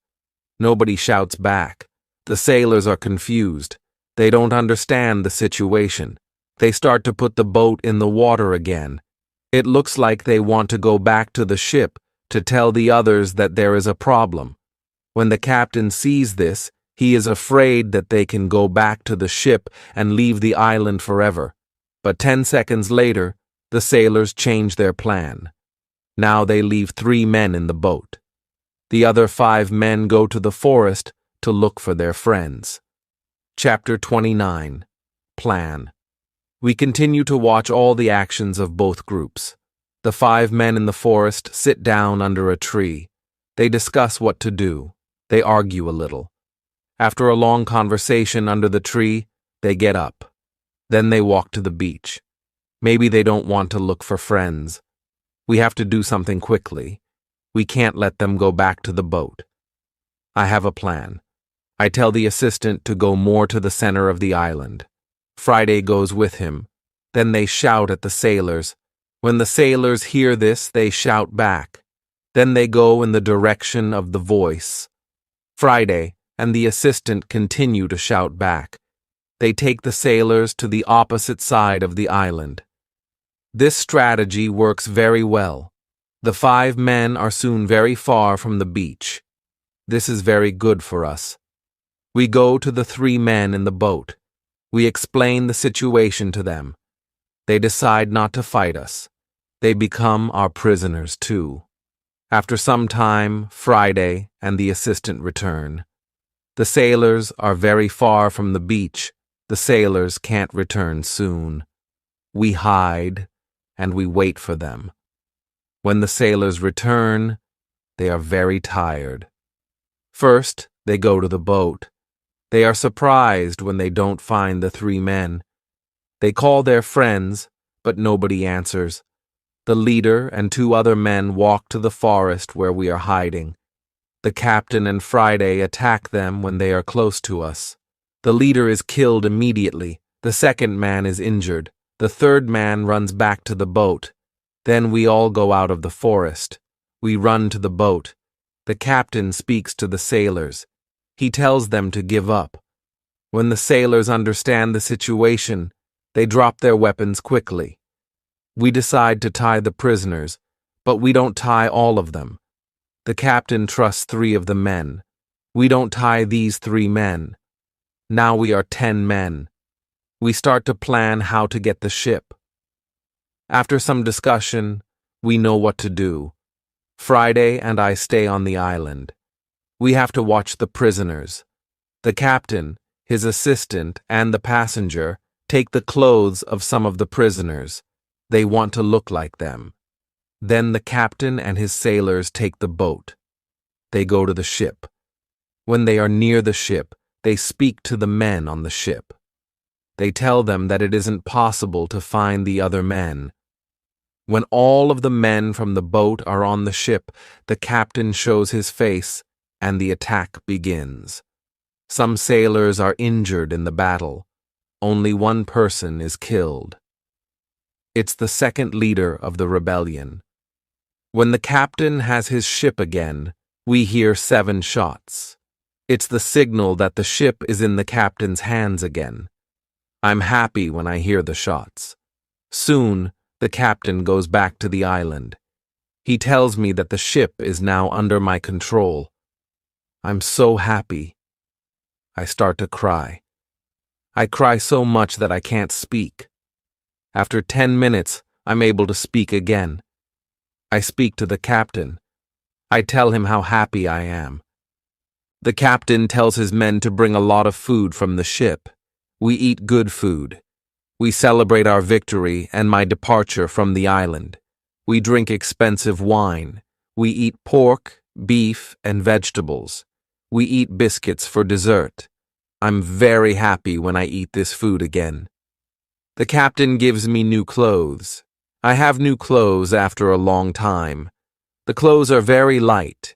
Nobody shouts back. The sailors are confused. They don't understand the situation. They start to put the boat in the water again. It looks like they want to go back to the ship to tell the others that there is a problem. When the captain sees this, he is afraid that they can go back to the ship and leave the island forever. But 10 seconds later, the sailors change their plan. Now they leave 3 men in the boat. The other 5 men go to the forest to look for their friends. Chapter 29. Plan. We continue to watch all the actions of both groups. The 5 men in the forest sit down under a tree. They discuss what to do. They argue a little. After a long conversation under the tree, they get up. Then they walk to the beach. Maybe they don't want to look for friends. We have to do something quickly. We can't let them go back to the boat. I have a plan. I tell the assistant to go more to the center of the island. Friday goes with him. Then they shout at the sailors. When the sailors hear this, they shout back. Then they go in the direction of the voice. Friday and the assistant continue to shout back. They take the sailors to the opposite side of the island. This strategy works very well. The 5 men are soon very far from the beach. This is very good for us. We go to the 3 men in the boat. We explain the situation to them. They decide not to fight us. They become our prisoners too. After some time, Friday and the assistant return. The sailors are very far from the beach. The sailors can't return soon. We hide, and we wait for them. When the sailors return, they are very tired. First, they go to the boat. They are surprised when they don't find the 3 men. They call their friends, but nobody answers. The leader and 2 other men walk to the forest where we are hiding. The captain and Friday attack them when they are close to us. The leader is killed immediately. The second man is injured. The third man runs back to the boat. Then we all go out of the forest. We run to the boat. The captain speaks to the sailors. He tells them to give up. When the sailors understand the situation, they drop their weapons quickly. We decide to tie the prisoners, but we don't tie all of them. The captain trusts 3 of the men. We don't tie these 3 men. Now we are 10 men. We start to plan how to get the ship. After some discussion, we know what to do. Friday and I stay on the island. We have to watch the prisoners. The captain, his assistant, and the passenger take the clothes of some of the prisoners. They want to look like them. Then the captain and his sailors take the boat. They go to the ship. When they are near the ship, they speak to the men on the ship. They tell them that it isn't possible to find the other men. When all of the men from the boat are on the ship, the captain shows his face, and the attack begins. Some sailors are injured in the battle. Only 1 person is killed. It's the second leader of the rebellion. When the captain has his ship again, we hear 7 shots. It's the signal that the ship is in the captain's hands again. I'm happy when I hear the shots. Soon, the captain goes back to the island. He tells me that the ship is now under my control. I'm so happy. I start to cry. I cry so much that I can't speak. After 10 minutes, I'm able to speak again. I speak to the captain. I tell him how happy I am. The captain tells his men to bring a lot of food from the ship. We eat good food. We celebrate our victory and my departure from the island. We drink expensive wine. We eat pork, beef, and vegetables. We eat biscuits for dessert. I'm very happy when I eat this food again. The captain gives me new clothes. I have new clothes after a long time. The clothes are very light.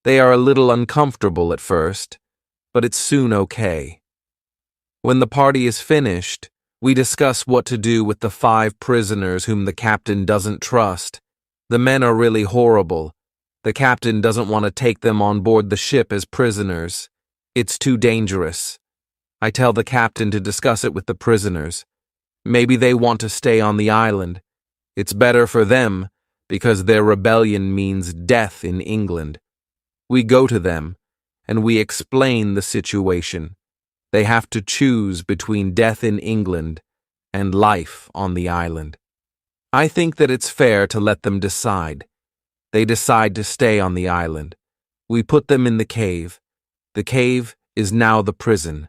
They are a little uncomfortable at first, but it's soon okay. When the party is finished, we discuss what to do with the 5 prisoners whom the captain doesn't trust. The men are really horrible. The captain doesn't want to take them on board the ship as prisoners. It's too dangerous. I tell the captain to discuss it with the prisoners. Maybe they want to stay on the island. It's better for them because their rebellion means death in England. We go to them and we explain the situation. They have to choose between death in England and life on the island. I think that it's fair to let them decide. They decide to stay on the island. We put them in the cave. The cave is now the prison.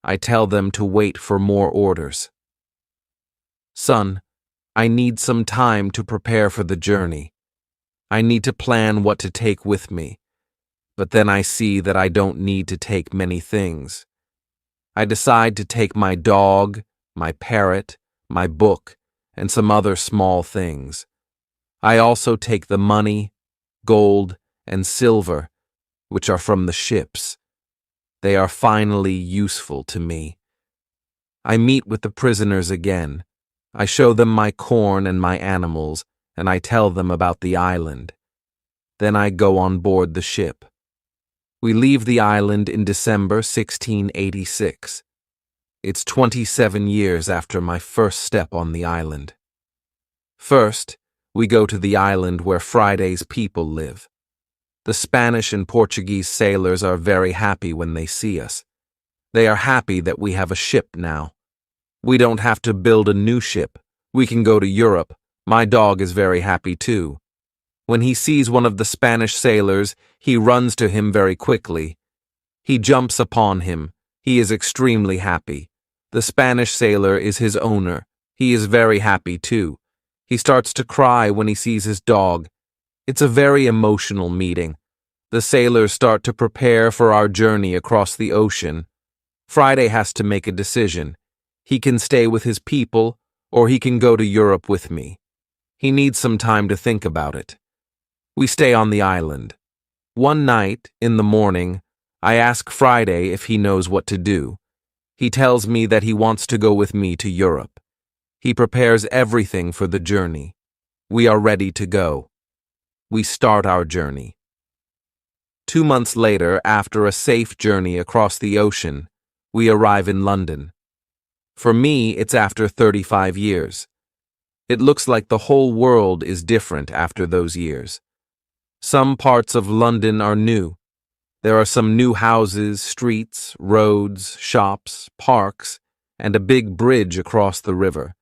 I tell them to wait for more orders. Son, I need some time to prepare for the journey. I need to plan what to take with me. But then I see that I don't need to take many things. I decide to take my dog, my parrot, my book, and some other small things. I also take the money, gold, and silver, which are from the ships. They are finally useful to me. I meet with the prisoners again. I show them my corn and my animals, and I tell them about the island. Then I go on board the ship. We leave the island in December 1686. It's 27 years after my first step on the island. First, we go to the island where Friday's people live. The Spanish and Portuguese sailors are very happy when they see us. They are happy that we have a ship now. We don't have to build a new ship. We can go to Europe. My dog is very happy too. When he sees one of the Spanish sailors, he runs to him very quickly. He jumps upon him. He is extremely happy. The Spanish sailor is his owner. He is very happy too. He starts to cry when he sees his dog. It's a very emotional meeting. The sailors start to prepare for our journey across the ocean. Friday has to make a decision. He can stay with his people, or he can go to Europe with me. He needs some time to think about it. We stay on the island. One night, in the morning, I ask Friday if he knows what to do. He tells me that he wants to go with me to Europe. He prepares everything for the journey. We are ready to go. We start our journey. 2 months later, after a safe journey across the ocean, we arrive in London. For me, it's after 35 years. It looks like the whole world is different after those years. Some parts of London are new. There are some new houses, streets, roads, shops, parks, and a big bridge across the river.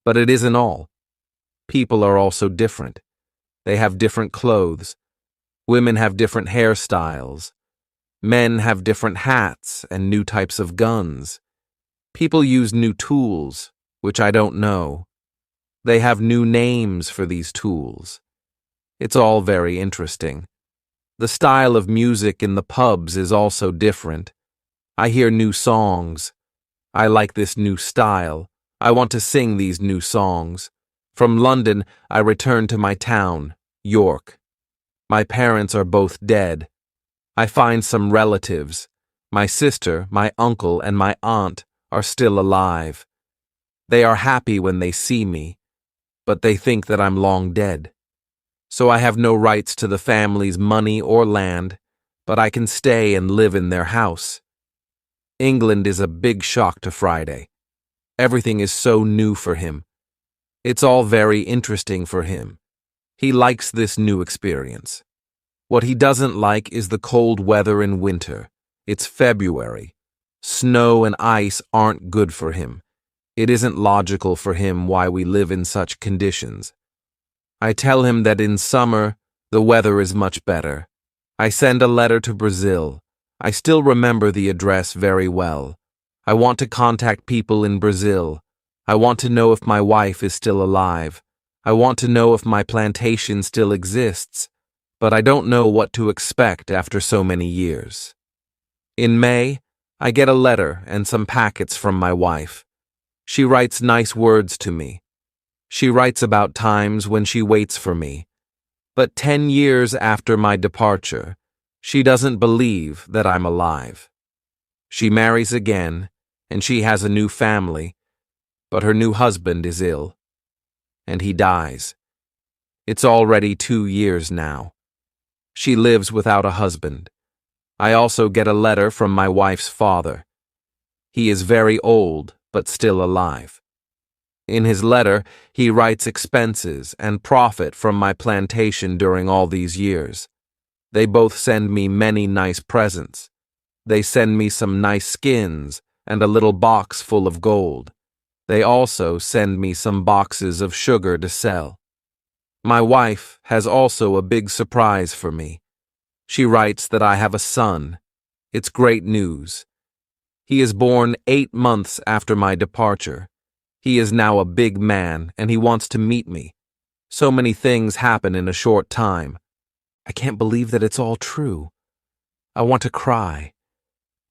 But it isn't all. People are also different. They have different clothes. Women have different hairstyles. Men have different hats and new types of guns. People use new tools, which I don't know. They have new names for these tools. It's all very interesting. The style of music in the pubs is also different. I hear new songs. I like this new style. I want to sing these new songs. From London, I return to my town, York. My parents are both dead. I find some relatives. My sister, my uncle, and my aunt are still alive. They are happy when they see me. but they think that I'm long dead. So I have no rights to the family's money or land, but I can stay and live in their house. England is a big shock to Friday. Everything is so new for him. It's all very interesting for him. He likes this new experience. What he doesn't like is the cold weather in winter. It's February. Snow and ice aren't good for him. It isn't logical for him why we live in such conditions. I tell him that in summer, the weather is much better. I send a letter to Brazil. I still remember the address very well. I want to contact people in Brazil. I want to know if my wife is still alive. I want to know if my plantation still exists, but I don't know what to expect after so many years. In May, I get a letter and some packets from my wife. She writes nice words to me. She writes about times when she waits for me. But 10 years after my departure, she doesn't believe that I'm alive. She marries again, and she has a new family, but her new husband is ill, and he dies. It's already 2 years now. She lives without a husband. I also get a letter from my wife's father. He is very old, but still alive. In his letter, he writes expenses and profit from my plantation during all these years. They both send me many nice presents. They send me some nice skins and a little box full of gold. They also send me some boxes of sugar to sell. My wife has also a big surprise for me. She writes that I have a son. It's great news. He is born 8 months after my departure. He is now a big man, and he wants to meet me. So many things happen in a short time. I can't believe that it's all true. I want to cry.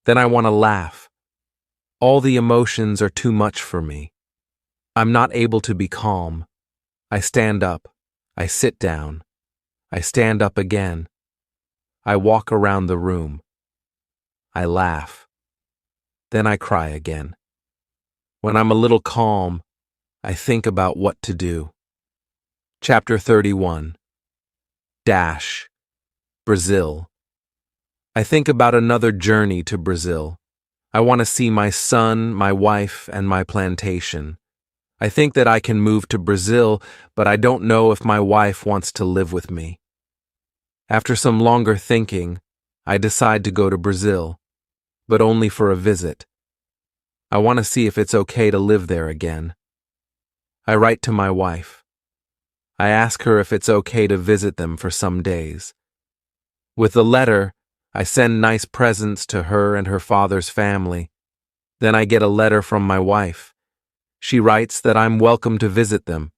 Then I want to laugh. All the emotions are too much for me. I'm not able to be calm. I stand up. I sit down. I stand up again. I walk around the room. I laugh. Then I cry again. When I'm a little calm, I think about what to do. Chapter 31. Brazil. I think about another journey to Brazil. I want to see my son, my wife, and my plantation. I think that I can move to Brazil, but I don't know if my wife wants to live with me. After some longer thinking, I decide to go to Brazil, but only for a visit. I want to see if it's okay to live there again. I write to my wife. I ask her if it's okay to visit them for some days. With the letter, I send nice presents to her and her father's family. Then I get a letter from my wife. She writes that I'm welcome to visit them.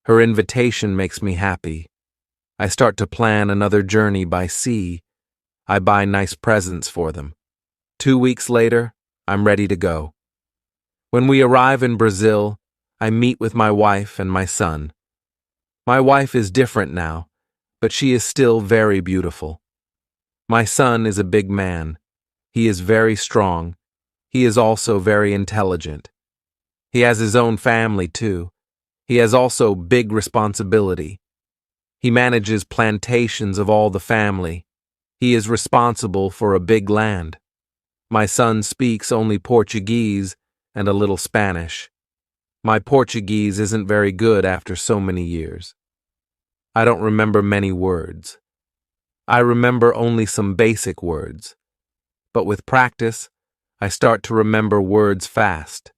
Her invitation makes me happy. I start to plan another journey by sea. I buy nice presents for them. 2 weeks later, I'm ready to go. When we arrive in Brazil, I meet with my wife and my son. My wife is different now, but she is still very beautiful. My son is a big man. He is very strong. He is also very intelligent. He has his own family, too. He has also big responsibility. He manages plantations of all the family. He is responsible for a big land. My son speaks only Portuguese and a little Spanish. My Portuguese isn't very good after so many years. I don't remember many words. I remember only some basic words. But with practice, I start to remember words fast.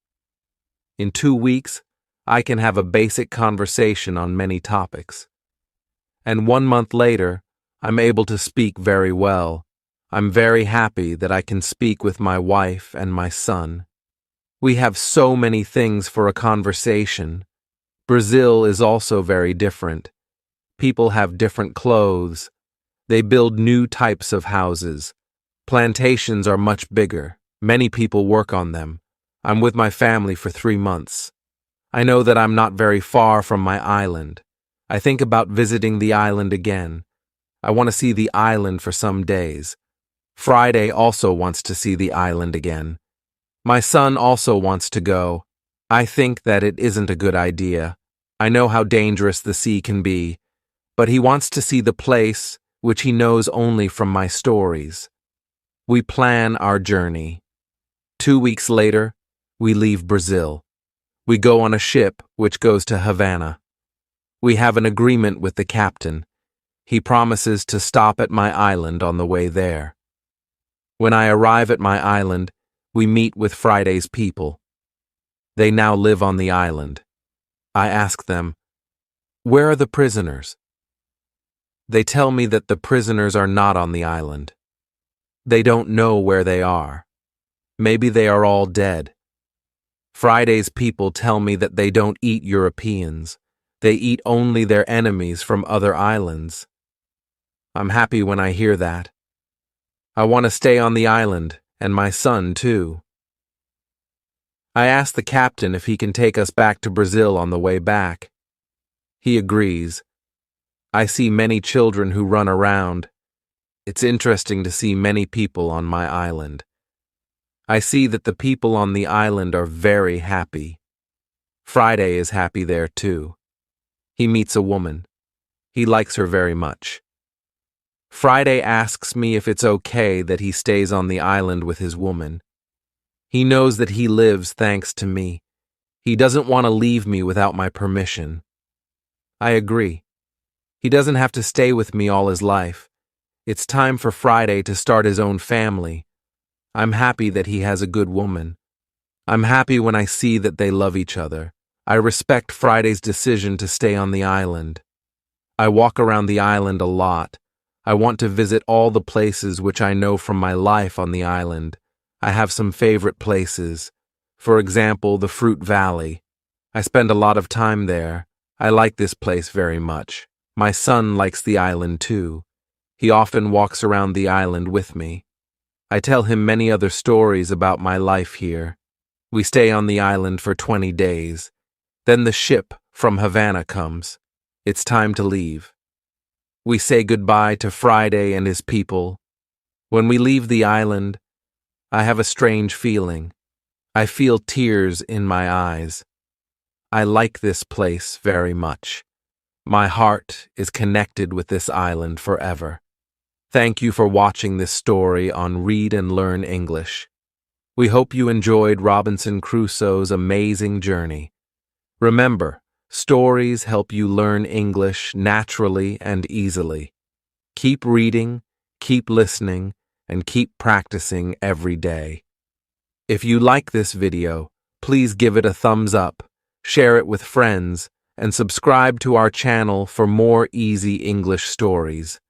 In 2 weeks, I can have a basic conversation on many topics. And 1 month later, I'm able to speak very well. I'm very happy that I can speak with my wife and my son. We have so many things for a conversation. Brazil is also very different. People have different clothes. They build new types of houses. Plantations are much bigger. Many people work on them. I'm with my family for 3 months. I know that I'm not very far from my island. I think about visiting the island again. I want to see the island for some days. Friday also wants to see the island again. My son also wants to go. I think that it isn't a good idea. I know how dangerous the sea can be, but he wants to see the place which he knows only from my stories. We plan our journey. 2 weeks later, we leave Brazil. We go on a ship which goes to Havana. We have an agreement with the captain. He promises to stop at my island on the way there. When I arrive at my island, we meet with Friday's people. They now live on the island. I ask them, "Where are the prisoners?" They tell me that the prisoners are not on the island. They don't know where they are. Maybe they are all dead. Friday's people tell me that they don't eat Europeans. They eat only their enemies from other islands. I'm happy when I hear that. I want to stay on the island, and my son too. I ask the captain if he can take us back to Brazil on the way back. He agrees. I see many children who run around. It's interesting to see many people on my island. I see that the people on the island are very happy. Friday is happy there too. He meets a woman. He likes her very much. Friday asks me if it's okay that he stays on the island with his woman. He knows that he lives thanks to me. He doesn't want to leave me without my permission. I agree. He doesn't have to stay with me all his life. It's time for Friday to start his own family. I'm happy that he has a good woman. I'm happy when I see that they love each other. I respect Friday's decision to stay on the island. I walk around the island a lot. I want to visit all the places which I know from my life on the island. I have some favorite places. For example, the Fruit Valley. I spend a lot of time there. I like this place very much. My son likes the island too. He often walks around the island with me. I tell him many other stories about my life here. We stay on the island for 20 days. Then the ship from Havana comes. It's time to leave. We say goodbye to Friday and his people. When we leave the island, I have a strange feeling. I feel tears in my eyes. I like this place very much. My heart is connected with this island forever. Thank you for watching this story on Read and Learn English. We hope you enjoyed Robinson Crusoe's amazing journey. Remember, stories help you learn English naturally and easily. Keep reading, keep listening, and keep practicing every day. If you like this video, please give it a thumbs up, share it with friends, and subscribe to our channel for more easy English stories.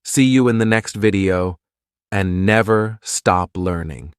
See you in the next video, and never stop learning.